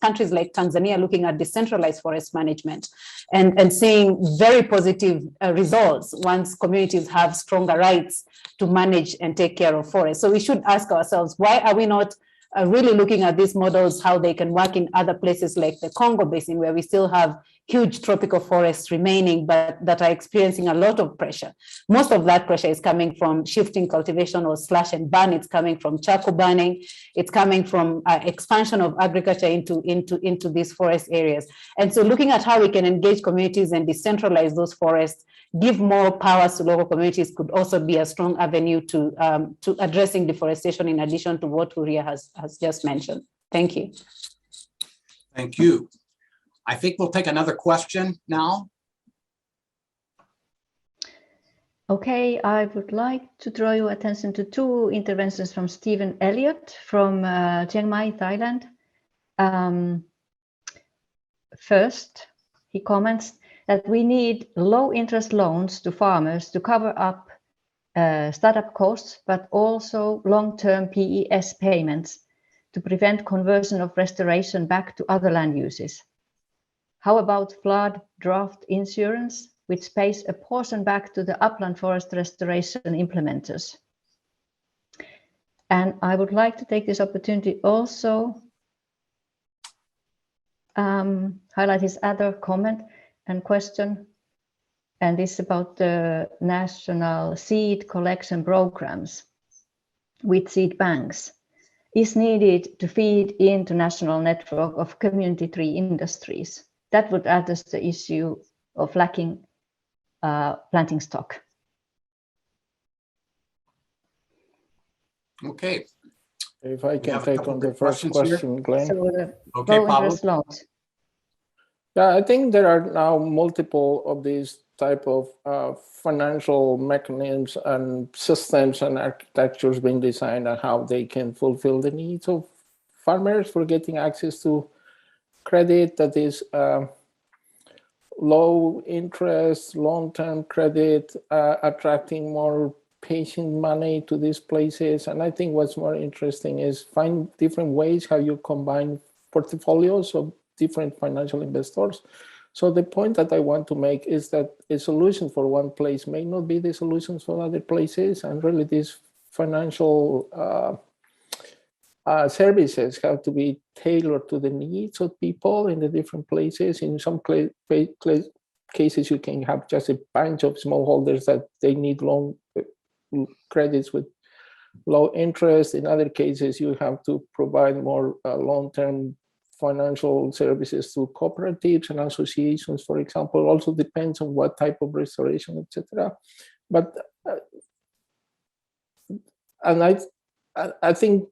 countries like Tanzania looking at decentralized forest management and seeing very positive results once communities have stronger rights to manage and take care of forests. So we should ask ourselves, why are we not really looking at these models, how they can work in other places like the Congo Basin, where we still have huge tropical forests remaining, but that are experiencing a lot of pressure. Most of that pressure is coming from shifting cultivation or slash and burn. It's coming from charcoal burning. It's coming from expansion of agriculture into these forest areas. And so looking at how we can engage communities and decentralize those forests, give more powers to local communities, could also be a strong avenue to addressing deforestation, in addition to what Huria has just mentioned. Thank you. Thank you. I think we'll take another question now. Okay, I would like to draw your attention to two interventions from Stephen Elliott from Chiang Mai, Thailand. First, he comments that we need low interest loans to farmers to cover up startup costs, but also long-term PES payments to prevent conversion of restoration back to other land uses. How about flood drought insurance, which pays a portion back to the upland forest restoration implementers? And I would like to take this opportunity also highlight his other comment and question, and this is about the national seed collection programs with seed banks. is needed to feed into national network of community tree industries. That would address the issue of lacking planting stock. Okay. If I We can have a take couple on the quick first questions here. question, Glenn. So the Okay, low Pablo. interest loans. Yeah, I think there are now multiple of these type of financial mechanisms and systems and architectures being designed and how they can fulfill the needs of farmers for getting access to credit that is low interest, long-term credit, attracting more patient money to these places. And I think what's more interesting is find different ways how you combine portfolios of different financial investors. So the point that I want to make is that a solution for one place may not be the solutions for other places, and really these financial services have to be tailored to the needs of people in the different places. In some cases, you can have just a bunch of smallholders that they need long credits with low interest. In other cases, you have to provide more long-term financial services to cooperatives and associations, for example. Also depends on what type of restoration, etc. But and I think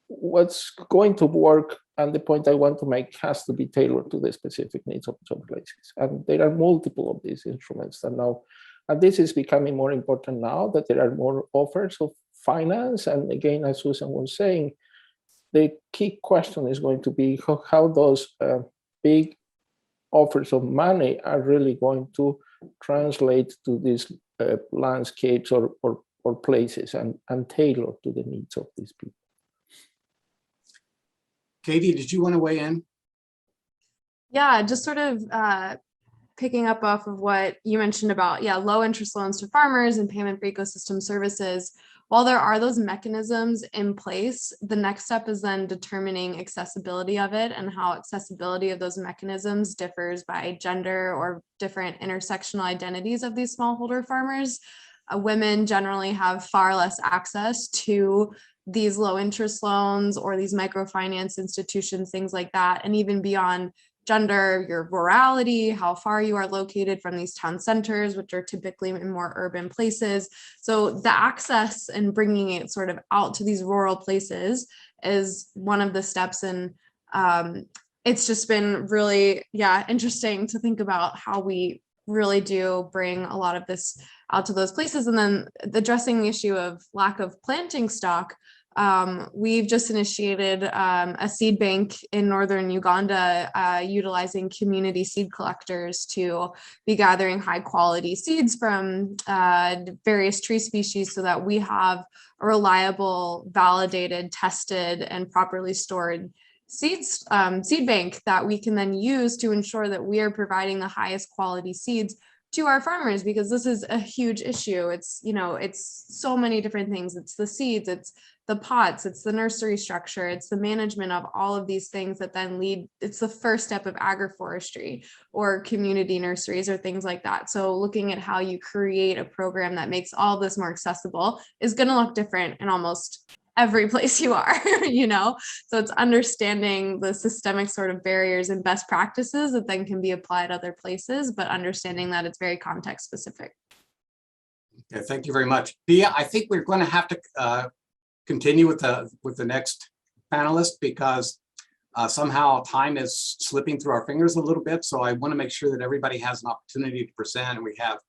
what's going to work, and the point I want to make, has to be tailored to the specific needs of some places. And there are multiple of these instruments that now, and this is becoming more important now that there are more offers of finance. And again, as Susan was saying, the key question is going to be how those big offers of money are really going to translate to these landscapes or places and tailor to the needs of these people. Katie, did you want to weigh in? Yeah, just sort of picking up off of what you mentioned about, low interest loans to farmers and payment for ecosystem services. While there are those mechanisms in place, the next step is then determining accessibility of it and how accessibility of those mechanisms differs by gender or different intersectional identities of these smallholder farmers. Women generally have far less access to these low interest loans or these microfinance institutions, things like that. And even beyond gender, your rurality, how far you are located from these town centers, which are typically in more urban places. So the access and bringing it sort of out to these rural places is one of the steps. And it's just been really, interesting to think about how we really do bring a lot of this out to those places. And then addressing the issue of lack of planting stock. We've just initiated a seed bank in northern Uganda, utilizing community seed collectors to be gathering high quality seeds from various tree species so that we have a reliable, validated, tested, and properly stored seeds, seed bank that we can then use to ensure that we are providing the highest quality seeds to our farmers, because this is a huge issue. It's, it's so many different things. It's the seeds, it's the pots, it's the nursery structure, it's the management of all of these things that then lead, it's the first step of agroforestry or community nurseries or things like that. So looking at how you create a program that makes all this more accessible is going to look different in almost every place you are, so it's understanding the systemic sort of barriers and best practices that then can be applied other places, but understanding that it's very context specific. Okay, thank you very much. Pia, I think we're going to have to continue with the next panelist because somehow time is slipping through our fingers a little bit. So I want to make sure that everybody has an opportunity to present, and we have,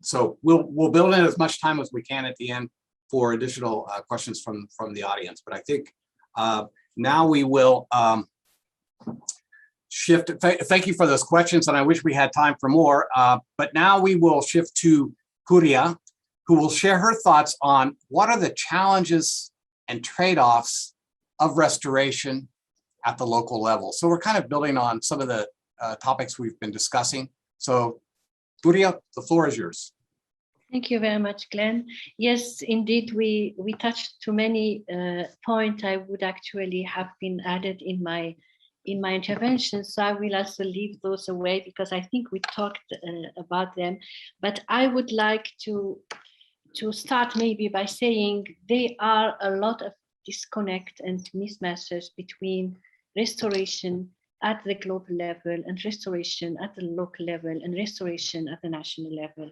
so we'll build in as much time as we can at the end for additional questions from the audience. But I think now we will shift. Thank you for those questions, and I wish we had time for more. But now we will shift to Kuria, who will share her thoughts on what are the challenges and trade-offs of restoration at the local level. So we're kind of building on some of the topics we've been discussing. So Kuria, the floor is yours. Thank you very much, Glenn. Yes, indeed, we touched too many points I would actually have been added in my intervention. So I will also leave those away because I think we talked about them. But I would like to start maybe by saying there are a lot of disconnect and mismatches between restoration at the global level and restoration at the local level and restoration at the national level.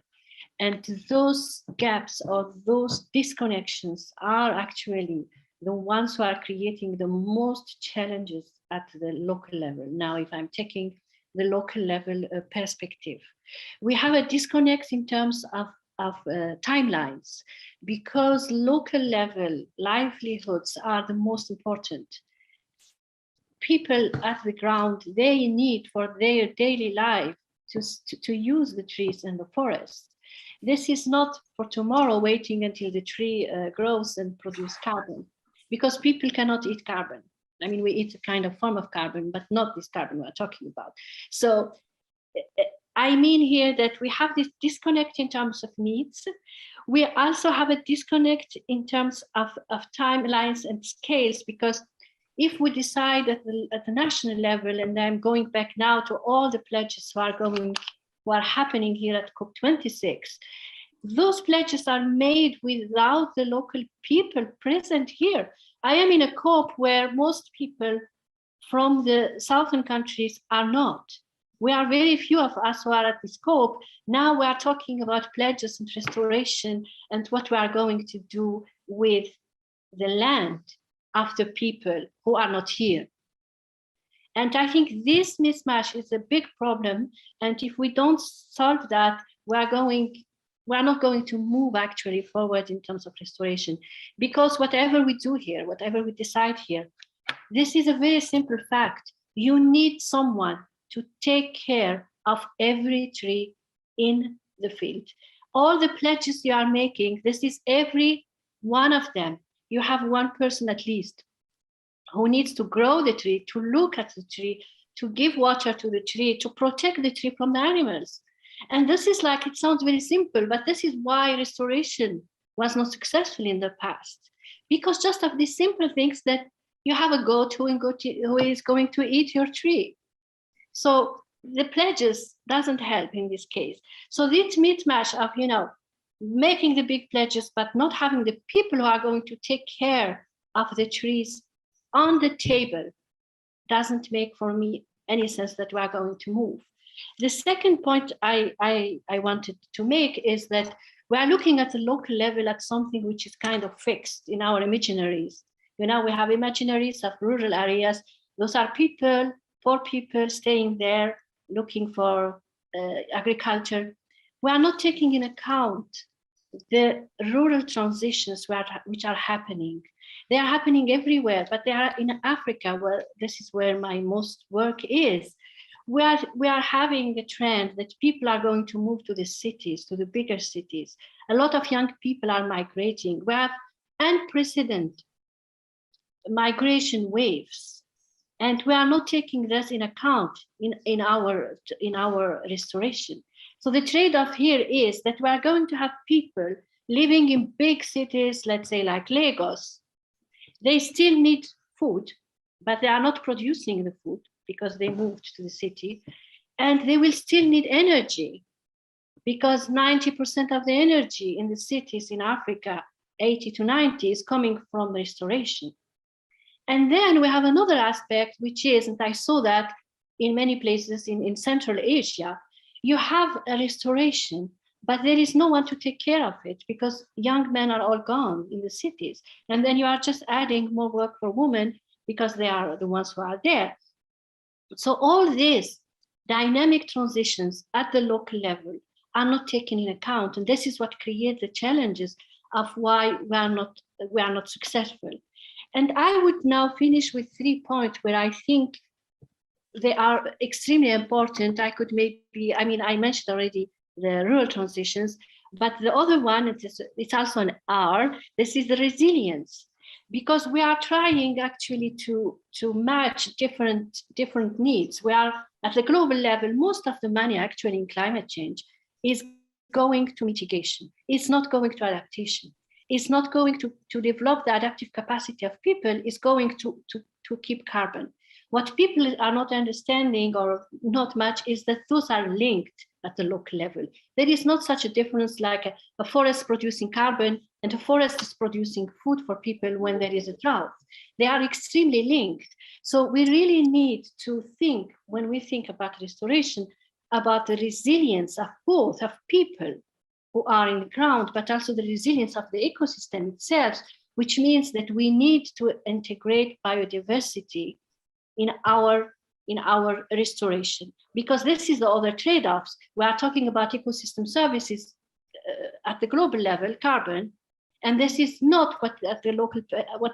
And those gaps or those disconnections are actually the ones who are creating the most challenges at the local level. Now, if I'm taking the local level perspective, we have a disconnect in terms of timelines, because local level livelihoods are the most important. People at the ground, they need for their daily life to use the trees and the forest. This is not for tomorrow waiting until the tree grows and produces carbon, because people cannot eat carbon. I mean, we eat a kind of form of carbon, but not this carbon we're talking about. So I mean here that we have this disconnect in terms of needs. We also have a disconnect in terms of timelines and scales, because if we decide at the national level, and I'm going back now to all the pledges who are happening here at COP26, those pledges are made without the local people present here. I am in a COP where most people from the southern countries are not. We are very few of us who are at this COP. Now we are talking about pledges and restoration and what we are going to do with the land of the people who are not here. And I think this mismatch is a big problem. And if we don't solve that, we are not going to move actually forward in terms of restoration. Because whatever we do here, whatever we decide here, this is a very simple fact. You need someone to take care of every tree in the field. All the pledges you are making, this is every one of them. You have one person at least who needs to grow the tree, to look at the tree, to give water to the tree, to protect the tree from the animals. And this is like, it sounds very simple, but this is why restoration was not successful in the past. Because just of these simple things that you have a goat who is going to eat your tree. So the pledges doesn't help in this case. So this mismatch of, making the big pledges, but not having the people who are going to take care of the trees on the table doesn't make for me any sense that we are going to move. The second point I wanted to make is that we are looking at the local level at something which is kind of fixed in our imaginaries. We have imaginaries of rural areas. Those are people, poor people staying there looking for agriculture. We are not taking in account the rural transitions which are happening. They are happening everywhere, but they are in Africa, where this is where my most work is. We are having a trend that people are going to move to the cities, to the bigger cities. A lot of young people are migrating. We have unprecedented migration waves, and we are not taking this in account in our restoration. So the trade-off here is that we are going to have people living in big cities, let's say like Lagos. They still need food, but they are not producing the food because they moved to the city. And they will still need energy, because 90% of the energy in the cities in Africa, 80 to 90, is coming from restoration. And then we have another aspect, which is, and I saw that in many places in Central Asia, you have a restoration, but there is no one to take care of it because young men are all gone in the cities. And then you are just adding more work for women because they are the ones who are there. So all these dynamic transitions at the local level are not taken in account. And this is what creates the challenges of why we are not successful. And I would now finish with 3 points where I think they are extremely important. I mentioned already the rural transitions, but the other one, it's also an R, this is the resilience. Because we are trying actually to match different needs. We are at the global level, most of the money actually in climate change is going to mitigation. It's not going to adaptation. It's not going to develop the adaptive capacity of people. It's going to keep carbon. What people are not understanding or not much is that those are linked at the local level. There is not such a difference like a forest producing carbon and the forest is producing food for people when there is a drought. They are extremely linked. So we really need to think, when we think about restoration, about the resilience of both of people who are in the ground, but also the resilience of the ecosystem itself, which means that we need to integrate biodiversity in our restoration, because this is the other trade-offs. We are talking about ecosystem services at the global level, carbon, and this is not what the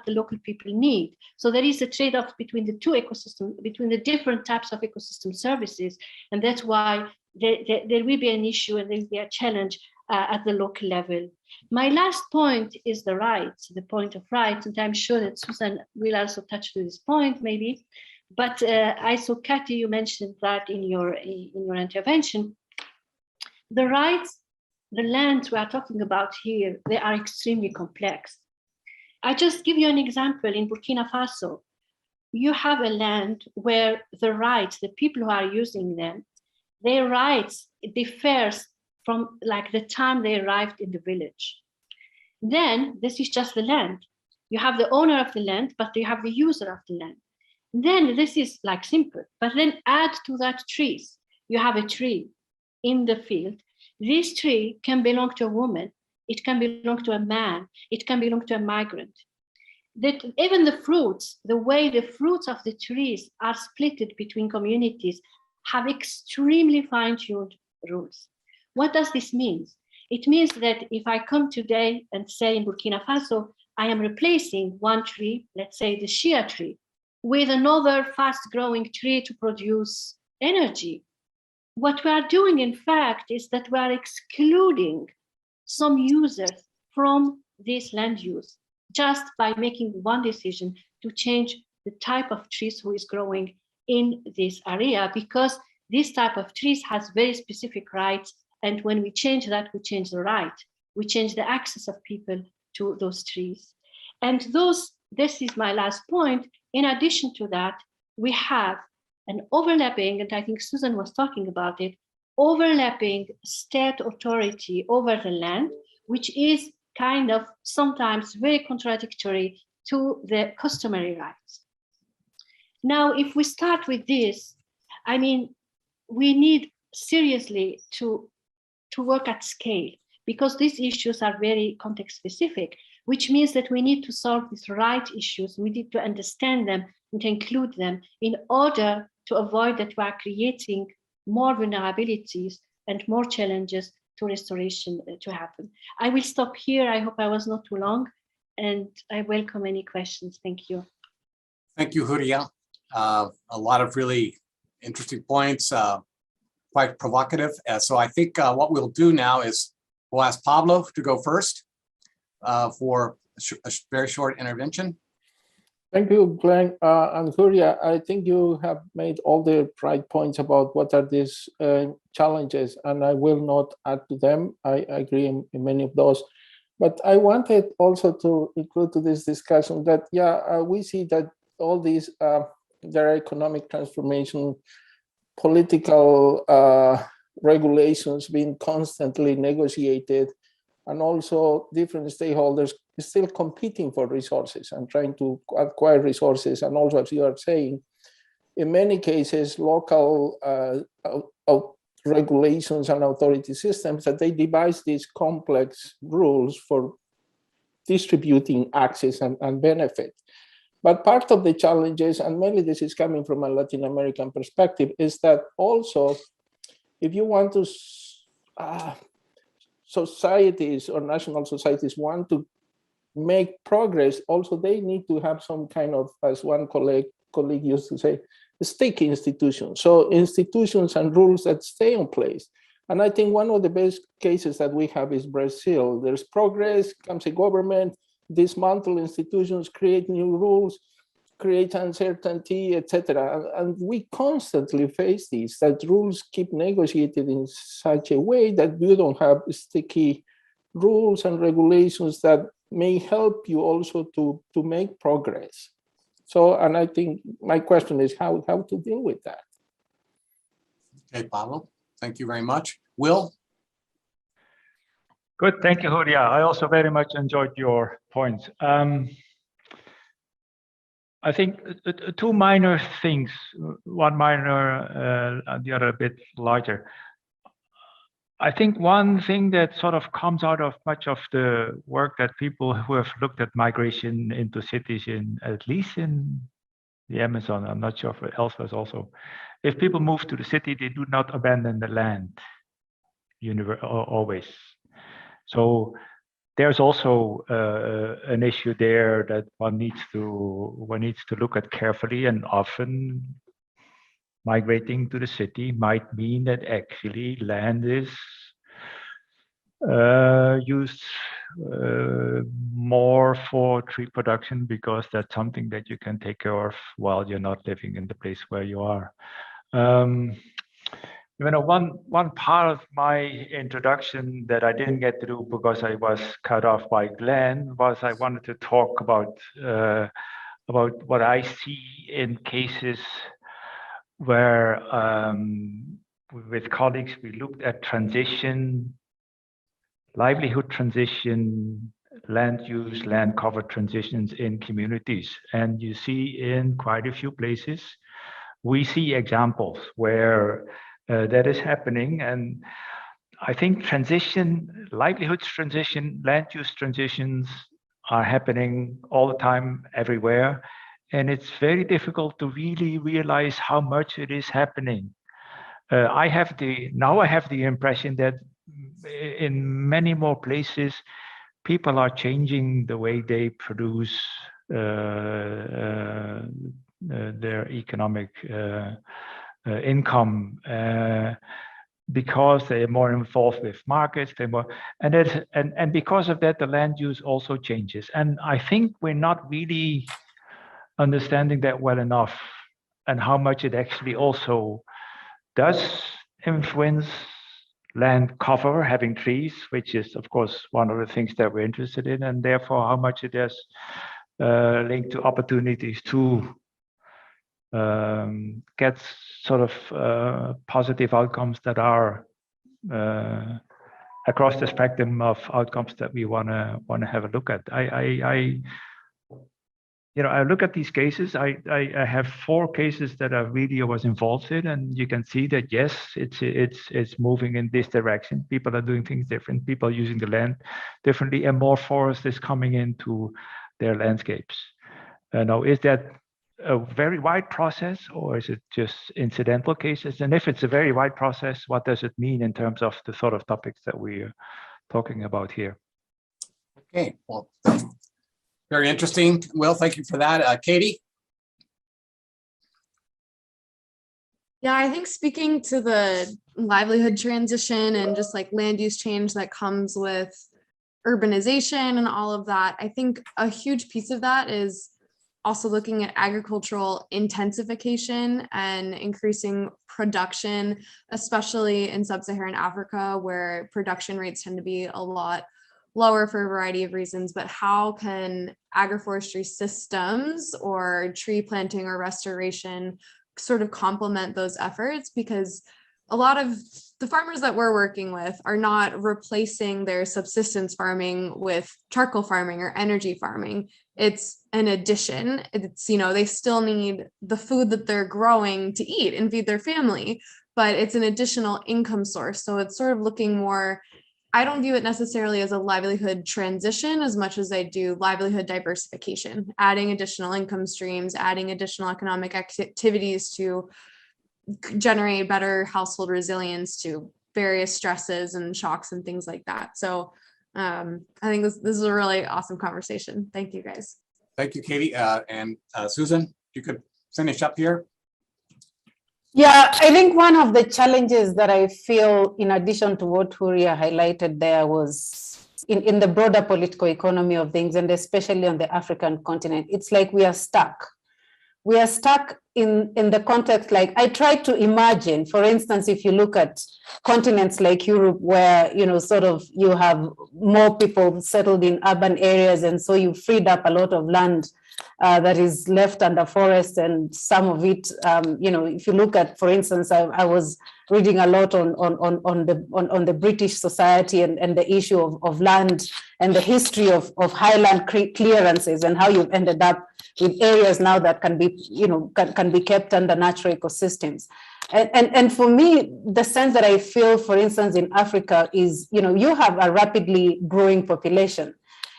local people need. So there is a trade-off between the two ecosystems, between the different types of ecosystem services, and that's why there will be an issue and there will be a challenge at the local level. My last point is the rights, the point of rights, and I'm sure that Susan will also touch to this point maybe. But I saw, Kathy, you mentioned that in your intervention. The rights, the lands we are talking about here, they are extremely complex. I just give you an example. In Burkina Faso, you have a land where the rights, the people who are using them, their rights differs from like the time they arrived in the village. Then this is just the land. You have the owner of the land, but you have the user of the land. Then this is like simple, but then add to that trees. You have a tree in the field. This tree can belong to a woman. It can belong to a man. It can belong to a migrant. That even the fruits, the way the fruits of the trees are split between communities have extremely fine-tuned rules. What does this mean? It means that if I come today and say in Burkina Faso, I am replacing one tree, let's say the shea tree, with another fast-growing tree to produce energy. What we are doing, in fact, is that we are excluding some users from this land use just by making one decision to change the type of trees who is growing in this area, because this type of trees has very specific rights. And when we change that, we change the right. We change the access of people to those trees. And this is my last point. In addition to that, we have an overlapping, and I think Susan was talking about it, overlapping state authority over the land, which is kind of sometimes very contradictory to the customary rights. Now, if we start with this, I mean, we need seriously to work at scale, because these issues are very context specific, which means that we need to solve these right issues. We need to understand them and to include them in order to avoid that we are creating more vulnerabilities and more challenges to restoration to happen. I will stop here. I hope I was not too long, and I welcome any questions. Thank you. Thank you, Huria. A lot of really interesting points, quite provocative. So I think what we'll do now is we'll ask Pablo to go first for a very short intervention. Thank you, Glenn. And Huria, I think you have made all the right points about what are these challenges, and I will not add to them. I agree in many of those. But I wanted also to include to this discussion that, we see that all these, there are economic transformation, political regulations being constantly negotiated, and also different stakeholders still competing for resources and trying to acquire resources. And also, as you are saying, in many cases, local regulations and authority systems, that they devise these complex rules for distributing access and benefit. But part of the challenges, and mainly this is coming from a Latin American perspective, is that also, if you want to, societies or national societies want to make progress, also they need to have some kind of, as one colleague used to say, sticky institutions. So institutions and rules that stay in place. And I think one of the best cases that we have is Brazil. There's progress, comes a government, dismantle institutions, create new rules, create uncertainty, etc. And we constantly face these, that rules keep negotiated in such a way that you don't have sticky rules and regulations that may help you also to make progress. So, and I think my question is how to deal with that. Okay, Pablo, thank you very much. Will? Good, thank you, Huria. I also very much enjoyed your points. I think two minor things, one minor, the other a bit larger. I think one thing that sort of comes out of much of the work that people who have looked at migration into cities, at least in the Amazon, I'm not sure if elsewhere also, if people move to the city, they do not abandon the land always. So there's also an issue there that one needs to look at carefully, and often migrating to the city might mean that actually land is used more for tree production, because that's something that you can take care of while you're not living in the place where you are. One part of my introduction that I didn't get to do because I was cut off by Glenn was I wanted to talk about what I see in cases where with colleagues we looked at transition, livelihood transition, land use, land cover transitions in communities. And you see in quite a few places, we see examples where that is happening. And I think transition, livelihoods transition, land use transitions are happening all the time, everywhere. And it's very difficult to really realize how much it is happening. I have the impression that in many more places, people are changing the way they produce their economic income because they are more involved with markets. And because of that, the land use also changes. And I think we're not really understanding that well enough, and how much it actually also does influence land cover, having trees, which is of course one of the things that we're interested in, and therefore how much it is linked to opportunities to get sort of positive outcomes that are across the spectrum of outcomes that we want to have a look at. I look at these cases. I have 4 cases that I really was involved in, and you can see that yes, it's moving in this direction. People are doing things different. People are using the land differently, and more forest is coming into their landscapes. Now, is that a very wide process, or is it just incidental cases? And if it's a very wide process, what does it mean in terms of the sort of topics that we're talking about here? Okay, well, very interesting. Will, thank you for that. Katie? Yeah, I think speaking to the livelihood transition and just like land use change that comes with urbanization and all of that, I think a huge piece of that is also looking at agricultural intensification and increasing production, especially in sub-Saharan Africa, where production rates tend to be a lot lower for a variety of reasons. But how can agroforestry systems or tree planting or restoration sort of complement those efforts? Because a lot of the farmers that we're working with are not replacing their subsistence farming with charcoal farming or energy farming. It's an addition. It's, they still need the food that they're growing to eat and feed their family, but it's an additional income source. So it's sort of looking more, I don't view it necessarily as a livelihood transition as much as I do livelihood diversification, adding additional income streams, adding additional economic activities to generate better household resilience to various stresses and shocks and things like that. So I think this is a really awesome conversation. Thank you, guys. Thank you, Katie. And Susan, you could finish up here. Yeah, I think one of the challenges that I feel, in addition to what Huria highlighted there, was in the broader political economy of things, and especially on the African continent, it's like we are stuck. We are stuck in the context, like I try to imagine, for instance, if you look at continents like Europe, where, you know, sort of you have more people settled in urban areas, and so you freed up a lot of land that is left under forest, and some of it, you know, if you look at, for instance, I was reading a lot on the British society and the issue of land and the history of highland clearances, and how you've ended up with areas now that can be, you know, can be kept under natural ecosystems. And for me, the sense that I feel, for instance, in Africa is, you know, you have a rapidly growing population.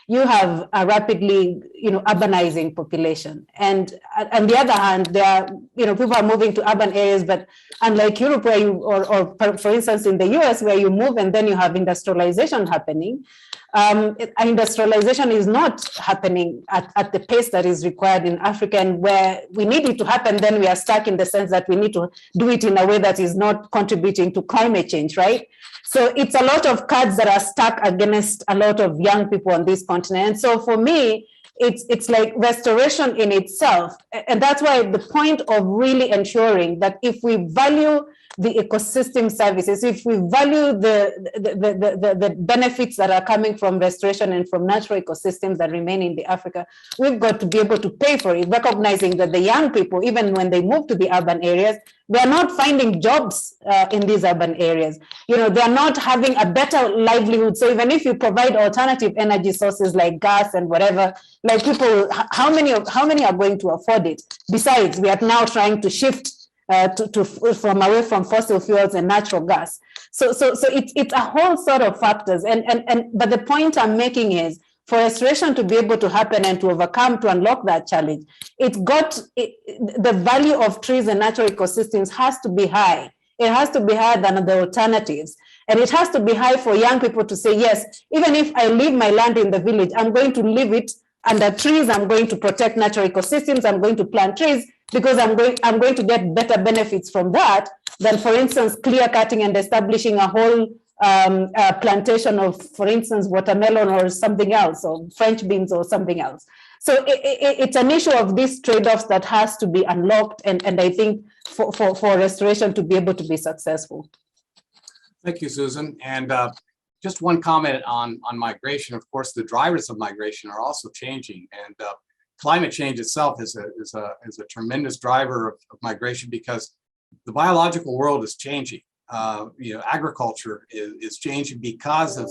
You have a rapidly, you know, urbanizing population. And on the other hand, there are, you know, people are moving to urban areas, but unlike Europe, where you, or for instance, in the US, where you move and then you have industrialization happening, industrialization is not happening at the pace that is required in Africa, and where we need it to happen, then we are stuck in the sense that we need to do it in a way that is not contributing to climate change, right? So it's a lot of cards that are stuck against a lot of young people on this continent. And so for me, it's like restoration in itself. And that's why the point of really ensuring that if we value the ecosystem services, if we value the benefits that are coming from restoration and from natural ecosystems that remain in the Africa, we've got to be able to pay for it, recognizing that the young people, even when they move to the urban areas, they are not finding jobs in these urban areas. You know, they are not having a better livelihood. So even if you provide alternative energy sources like gas and whatever, like people, how many are going to afford it? Besides, we are now trying to shift from away from fossil fuels and natural gas. So it's a whole sort of factors. But the point I'm making is, for restoration to be able to happen and to overcome, to unlock that challenge, the value of trees and natural ecosystems has to be high. It has to be higher than the alternatives. And it has to be high for young people to say, yes, even if I leave my land in the village, I'm going to leave it under trees, I'm going to protect natural ecosystems, I'm going to plant trees, because I'm going to get better benefits from that than, for instance, clear cutting and establishing a whole plantation of, for instance, watermelon or something else, or French beans or something else. So it's an issue of these trade-offs that has to be unlocked, and I think for restoration to be able to be successful. Thank you, Susan. And just one comment on migration. Of course, the drivers of migration are also changing, and climate change itself is a tremendous driver of migration, because the biological world is changing. You know, agriculture is changing because of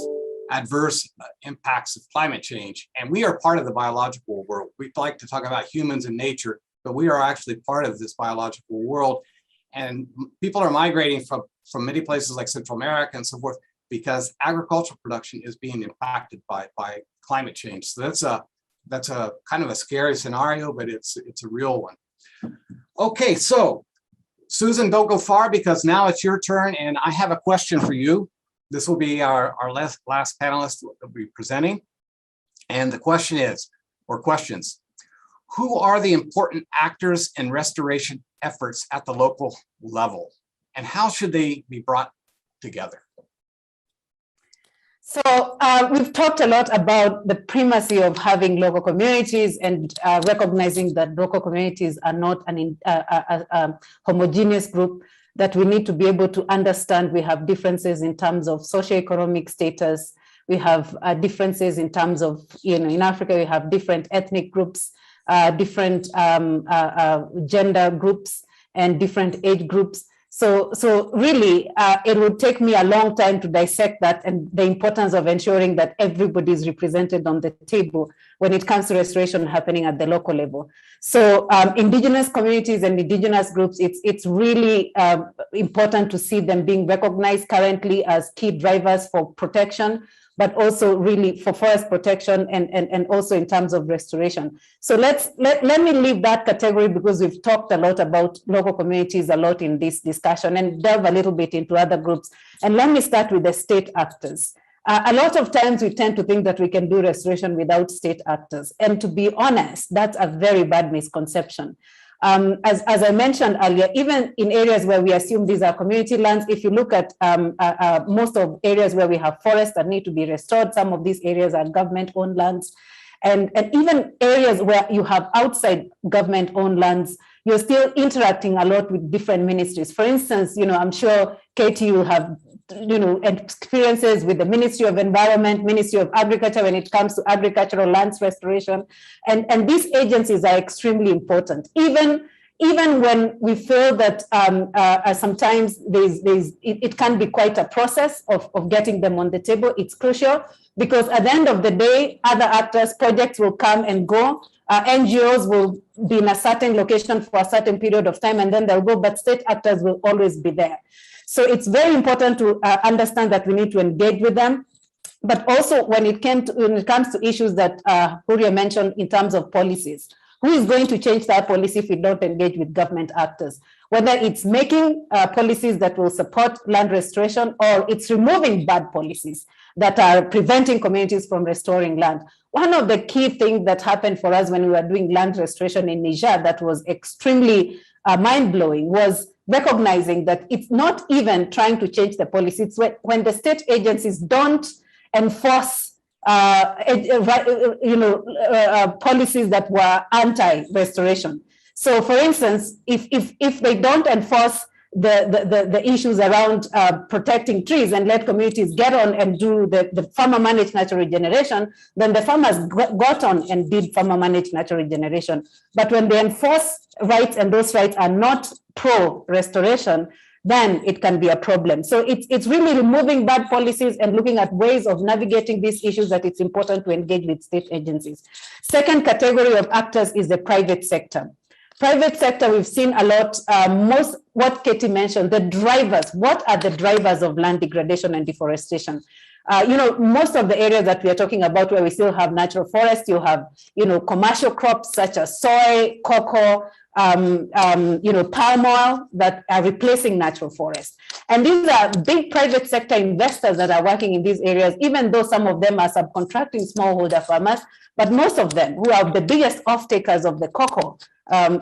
adverse impacts of climate change, and we are part of the biological world. We like to talk about humans and nature, but we are actually part of this biological world. And people are migrating from many places like Central America and so forth, because agricultural production is being impacted by climate change. So that's a kind of a scary scenario, but it's a real one. Okay, so Susan, don't go far, because now it's your turn, and I have a question for you. This will be our last panelist that will be presenting. And the question is, or questions, who are the important actors in restoration efforts at the local level, and how should they be brought together? So we've talked a lot about the primacy of having local communities, and recognizing that local communities are not a homogeneous group, that we need to be able to understand we have differences in terms of socioeconomic status. We have differences in terms of, you know, in Africa, we have different ethnic groups, different gender groups, and different age groups. So really, it would take me a long time to dissect that, and the importance of ensuring that everybody is represented on the table when it comes to restoration happening at the local level. So Indigenous communities and Indigenous groups, it's really important to see them being recognized currently as key drivers for protection, but also really for forest protection and also in terms of restoration. So let me leave that category, because we've talked a lot about local communities a lot in this discussion, and delve a little bit into other groups. And let me start with the state actors. A lot of times we tend to think that we can do restoration without state actors. And to be honest, that's a very bad misconception. As I mentioned earlier, even in areas where we assume these are community lands, if you look at most of areas where we have forests that need to be restored, some of these areas are government-owned lands. And even areas where you have outside government-owned lands, you're still interacting a lot with different ministries. For instance, I'm sure, Katie, you have experiences with the Ministry of Environment, Ministry of Agriculture when it comes to agricultural lands restoration. And these agencies are extremely important. Even when we feel that sometimes it can be quite a process of getting them on the table, it's crucial because at the end of the day, other actors, projects will come and go. NGOs will be in a certain location for a certain period of time and then they'll go, but state actors will always be there. So it's very important to understand that we need to engage with them. But also when it comes to issues that Huria mentioned in terms of policies, who is going to change that policy if we don't engage with government actors? Whether it's making policies that will support land restoration or it's removing bad policies that are preventing communities from restoring land. One of the key things that happened for us when we were doing land restoration in Niger that was extremely mind-blowing was recognizing that it's not even trying to change the policy. It's when the state agencies don't enforce policies that were anti-restoration. So for instance, if they don't enforce the issues around protecting trees and let communities get on and do the farmer managed natural regeneration, then the farmers got on and did farmer managed natural regeneration. But when they enforce rights and those rights are not pro-restoration, then it can be a problem. So it's really removing bad policies and looking at ways of navigating these issues that it's important to engage with state agencies. Second category of actors is the private sector. Private sector, we've seen a lot, what Katie mentioned, the drivers, what are the drivers of land degradation and deforestation? Most of the areas that we are talking about where we still have natural forests, you have, commercial crops such as soy, cocoa, palm oil that are replacing natural forests. And these are big private sector investors that are working in these areas, even though some of them are subcontracting smallholder farmers, but most of them who are the biggest off-takers of the cocoa, and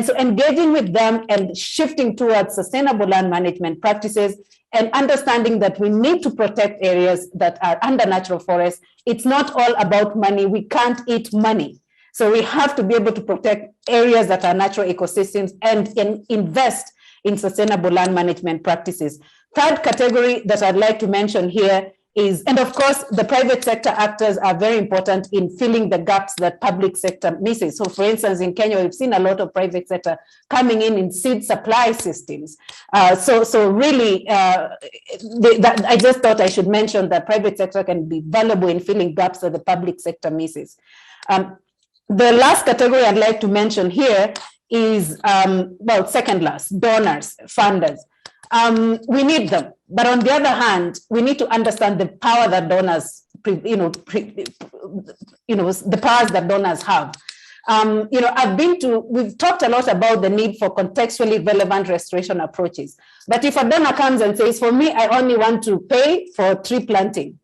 so engaging with them and shifting towards sustainable land management practices and understanding that we need to protect areas that are under natural forests. It's not all about money. We can't eat money. So we have to be able to protect areas that are natural ecosystems and invest in sustainable land management practices. Third category that I'd like to mention here is, and of course, the private sector actors are very important in filling the gaps that public sector misses. So for instance, in Kenya, we've seen a lot of private sector coming in seed supply systems. So really, I just thought I should mention that private sector can be valuable in filling gaps that the public sector misses. The last category I'd like to mention here is, second last, donors, funders. We need them, but on the other hand, we need to understand the power that donors, the powers that donors have. We've talked a lot about the need for contextually relevant restoration approaches. But if a donor comes and says, for me, I only want to pay for tree planting,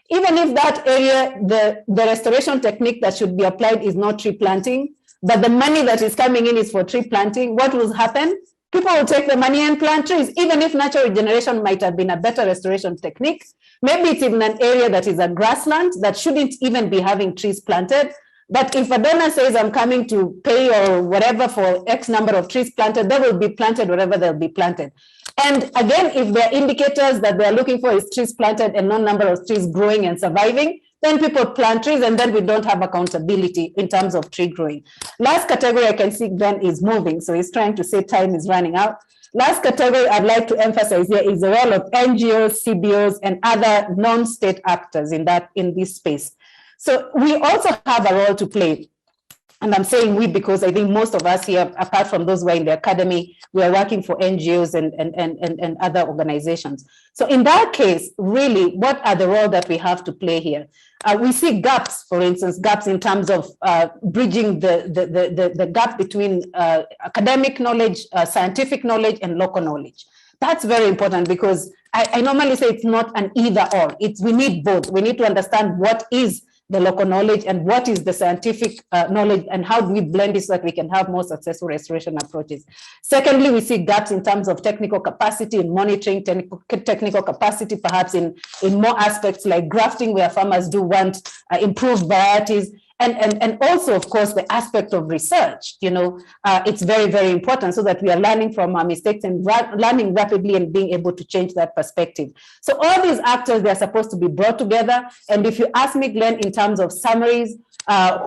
even if that area, the restoration technique that should be applied is not tree planting, but the money that is coming in is for tree planting, what will happen? People will take the money and plant trees, even if natural regeneration might have been a better restoration technique. Maybe it's in an area that is a grassland that shouldn't even be having trees planted. But if a donor says, I'm coming to pay or whatever for X number of trees planted, they will be planted wherever they'll be planted. And again, if there are indicators that they're looking for is trees planted and no number of trees growing and surviving, then people plant trees and then we don't have accountability in terms of tree growing. Last category I can see Glenn is moving, so he's trying to say time is running out. Last category I'd like to emphasize here is the role of NGOs, CBOs, and other non-state actors in this space. So we also have a role to play. And I'm saying we because I think most of us here, apart from those who are in the academy, we are working for NGOs and other organizations. So in that case, really, what are the role that we have to play here? We see gaps, for instance, gaps in terms of bridging the gap between academic knowledge, scientific knowledge, and local knowledge. That's very important because I normally say it's not an either or. We need both. We need to understand what is the local knowledge and what is the scientific knowledge and how do we blend it so that we can have more successful restoration approaches. Secondly, we see gaps in terms of technical capacity in monitoring, technical capacity perhaps in more aspects like grafting where farmers do want improved varieties. And also, of course, the aspect of research, it's very, very important so that we are learning from our mistakes and learning rapidly and being able to change that perspective. So all these actors, they're supposed to be brought together. And if you ask me, Glenn, in terms of summaries,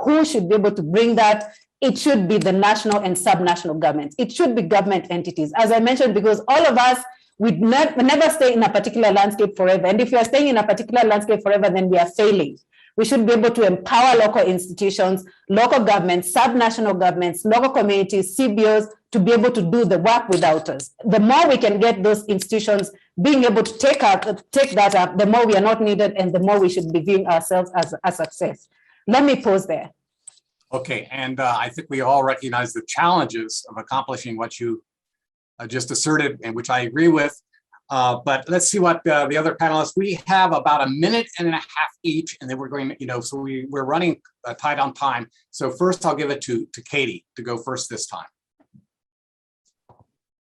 who should be able to bring that? It should be the national and subnational governments. It should be government entities. As I mentioned, because all of us, we never stay in a particular landscape forever. And if you are staying in a particular landscape forever, then we are failing. We should be able to empower local institutions, local governments, subnational governments, local communities, CBOs, to be able to do the work without us. The more we can get those institutions being able to take that up, the more we are not needed and the more we should be viewing ourselves as a success. Let me pause there. Okay, and I think we all recognize the challenges of accomplishing what you just asserted, and which I agree with. But let's see what the other panelists, we have about a minute and a half each, and then we're going, so we're running tight on time. So first I'll give it to Katie to go first this time.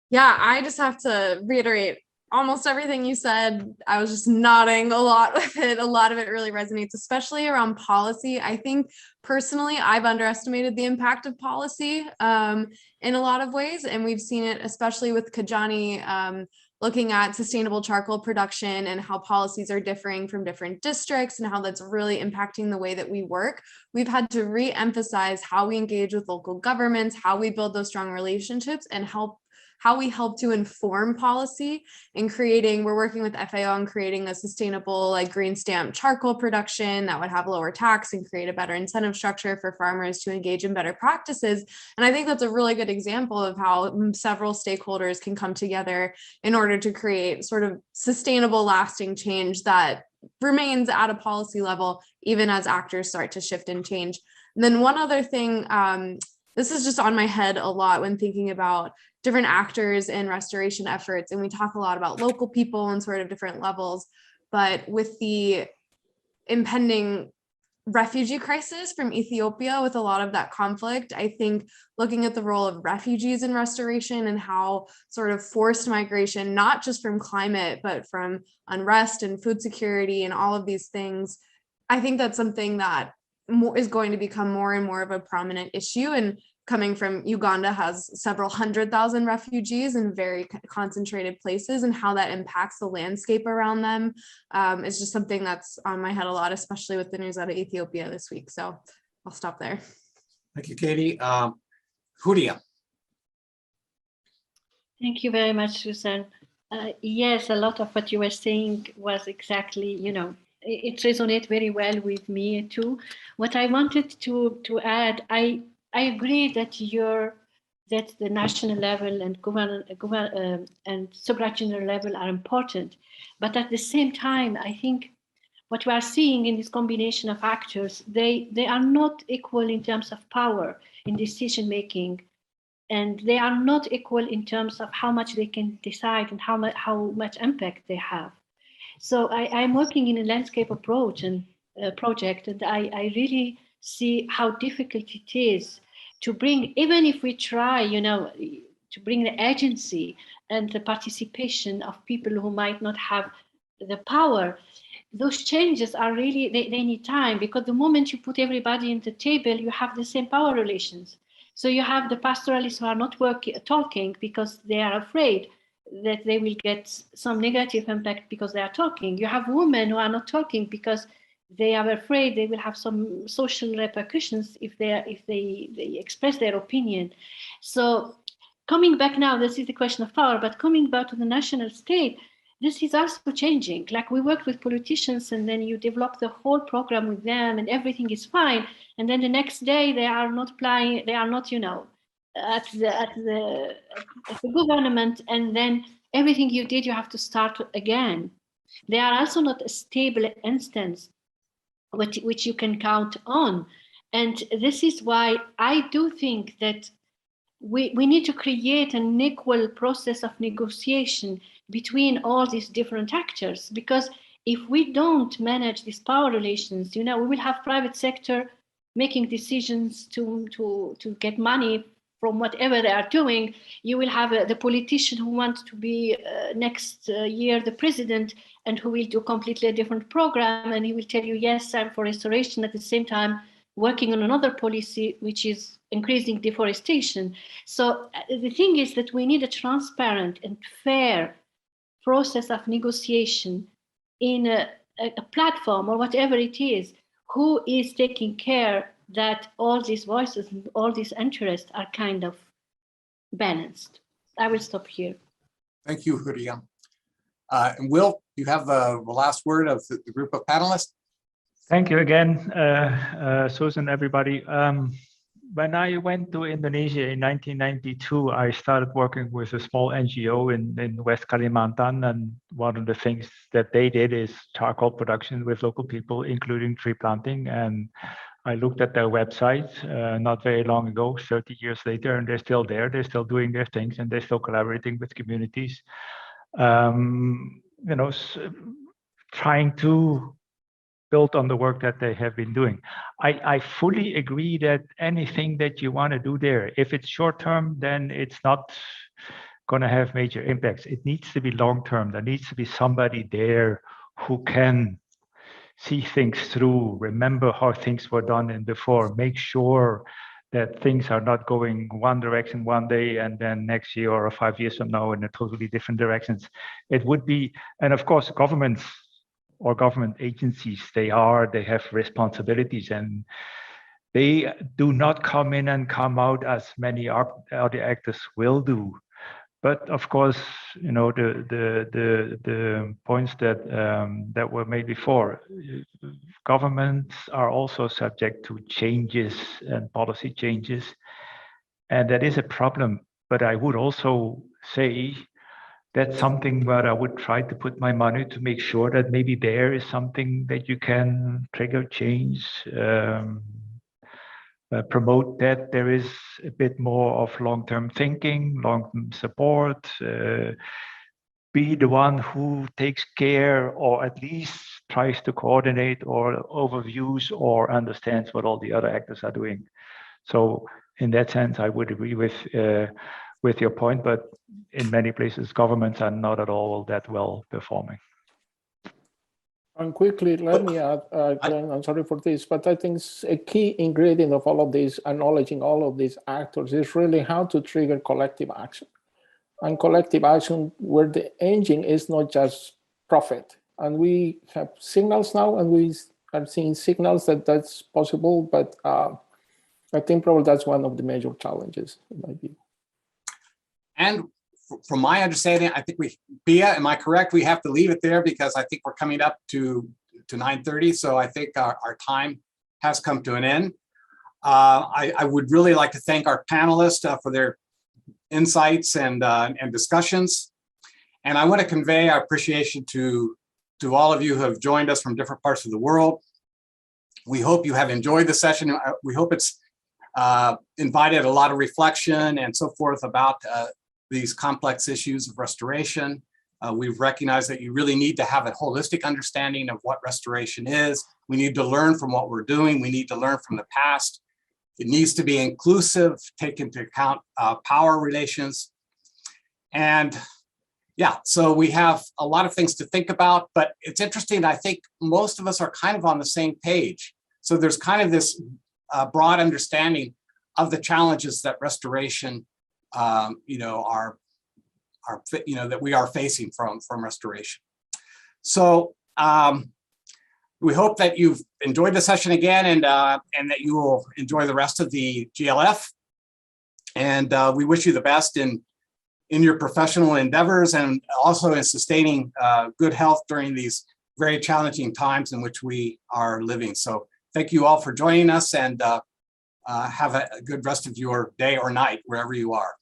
Yeah, I just have to reiterate almost everything you said. I was just nodding a lot with it. A lot of it really resonates, especially around policy. I think personally, I've underestimated the impact of policy in a lot of ways. And we've seen it, especially with Kajani, looking at sustainable charcoal production and how policies are differing from different districts and how that's really impacting the way that we work. We've had to re-emphasize how we engage with local governments, how we build those strong relationships, and how we help to inform policy in creating, we're working with FAO on creating a sustainable green stamp charcoal production that would have lower tax and create a better incentive structure for farmers to engage in better practices. And I think that's a really good example of how several stakeholders can come together in order to create sort of sustainable, lasting change that remains at a policy level, even as actors start to shift and change. And then one other thing, this is just on my head a lot when thinking about different actors in restoration efforts. And we talk a lot about local people and sort of different levels, but with the impending refugee crisis from Ethiopia, with a lot of that conflict, I think looking at the role of refugees in restoration and how sort of forced migration, not just from climate, but from unrest and food security and all of these things, I think that's something that is going to become more and more of a prominent issue. And coming from Uganda has several 100,000 refugees in very concentrated places, and how that impacts the landscape around them is just something that's on my head a lot, especially with the news out of Ethiopia this week. So I'll stop there. Thank you, Katie. Huria. Thank you very much, Susan. Yes, a lot of what you were saying was exactly, it resonates very well with me too. What I wanted to add, I agree that the national level and and supranational level are important, but at the same time, I think what we are seeing in this combination of actors, they are not equal in terms of power in decision making, and they are not equal in terms of how much they can decide and how much impact they have. So I'm working in a landscape approach and project, and I really see how difficult it is to bring, even if we try, to bring the agency and the participation of people who might not have the power. Those changes are really, they need time, because the moment you put everybody in the table, you have the same power relations. So you have the pastoralists who are not talking because they are afraid that they will get some negative impact because they are talking. You have women who are not talking because they are afraid they will have some social repercussions if they express their opinion. So coming back now, this is the question of power, but coming back to the national state, this is also changing. Like, we worked with politicians, and then you develop the whole program with them and everything is fine. And then the next day they are not applying, they are not, at the government, and then everything you did, you have to start again. They are also not a stable instance which you can count on. And this is why I do think that we need to create an equal process of negotiation between all these different actors, because if we don't manage these power relations, we will have private sector making decisions to get money from whatever they are doing. You will have the politician who wants to be next year the president, and who will do completely a different program, and he will tell you, yes, I'm for restoration. At the same time, working on another policy, which is increasing deforestation. So the thing is that we need a transparent and fair process of negotiation in a platform or whatever it is, who is taking care that all these voices and all these interests are kind of balanced. I will stop here. Thank you, Huria. And Will, you have the last word of the group of panelists. Thank you again, Susan, everybody. When I went to Indonesia in 1992, I started working with a small NGO in West Kalimantan. And one of the things that they did is charcoal production with local people, including tree planting. And I looked at their website not very long ago, 30 years later, and they're still there. They're still doing their things, and they're still collaborating with communities. You know, trying to build on the work that they have been doing. I fully agree that anything that you want to do there, if it's short term, then it's not going to have major impacts. It needs to be long term. There needs to be somebody there who can see things through, remember how things were done in before, make sure that things are not going one direction one day and then next year or 5 years from now in a totally different directions. It would be, and of course, governments or government agencies, they have responsibilities, and they do not come in and come out as many other actors will do. But of course, you know, the points that were made before, governments are also subject to changes and policy changes, and that is a problem. But I would also say that's something where I would try to put my money to make sure that maybe there is something that you can trigger change, promote that there is a bit more of long-term thinking, long-term support, be the one who takes care or at least tries to coordinate or overviews or understands what all the other actors are doing. So in that sense, I would agree with your point, but in many places, governments are not at all that well performing. And quickly, let me add, Glenn, I'm sorry for this, but I think a key ingredient of all of this, acknowledging all of these actors, is really how to trigger collective action. And collective action where the engine is not just profit. And we have signals now, and we are seeing signals that that's possible, but I think probably that's one of the major challenges, in my view. And from my understanding, I think Bia, am I correct? We have to leave it there because I think we're coming up to 9:30. So I think our time has come to an end. I would really like to thank our panelists for their insights and discussions. And I want to convey our appreciation to all of you who have joined us from different parts of the world. We hope you have enjoyed the session. We hope it's invited a lot of reflection and so forth about these complex issues of restoration. We've recognized that you really need to have a holistic understanding of what restoration is. We need to learn from what we're doing. We need to learn from the past. It needs to be inclusive, take into account power relations. And yeah, so we have a lot of things to think about, but it's interesting. I think most of us are kind of on the same page. So there's kind of this broad understanding of the challenges that restoration that we are facing from restoration. So we hope that you've enjoyed the session again, and that you will enjoy the rest of the GLF. And we wish you the best in your professional endeavors, and also in sustaining good health during these very challenging times in which we are living. So thank you all for joining us, and have a good rest of your day or night, wherever you are.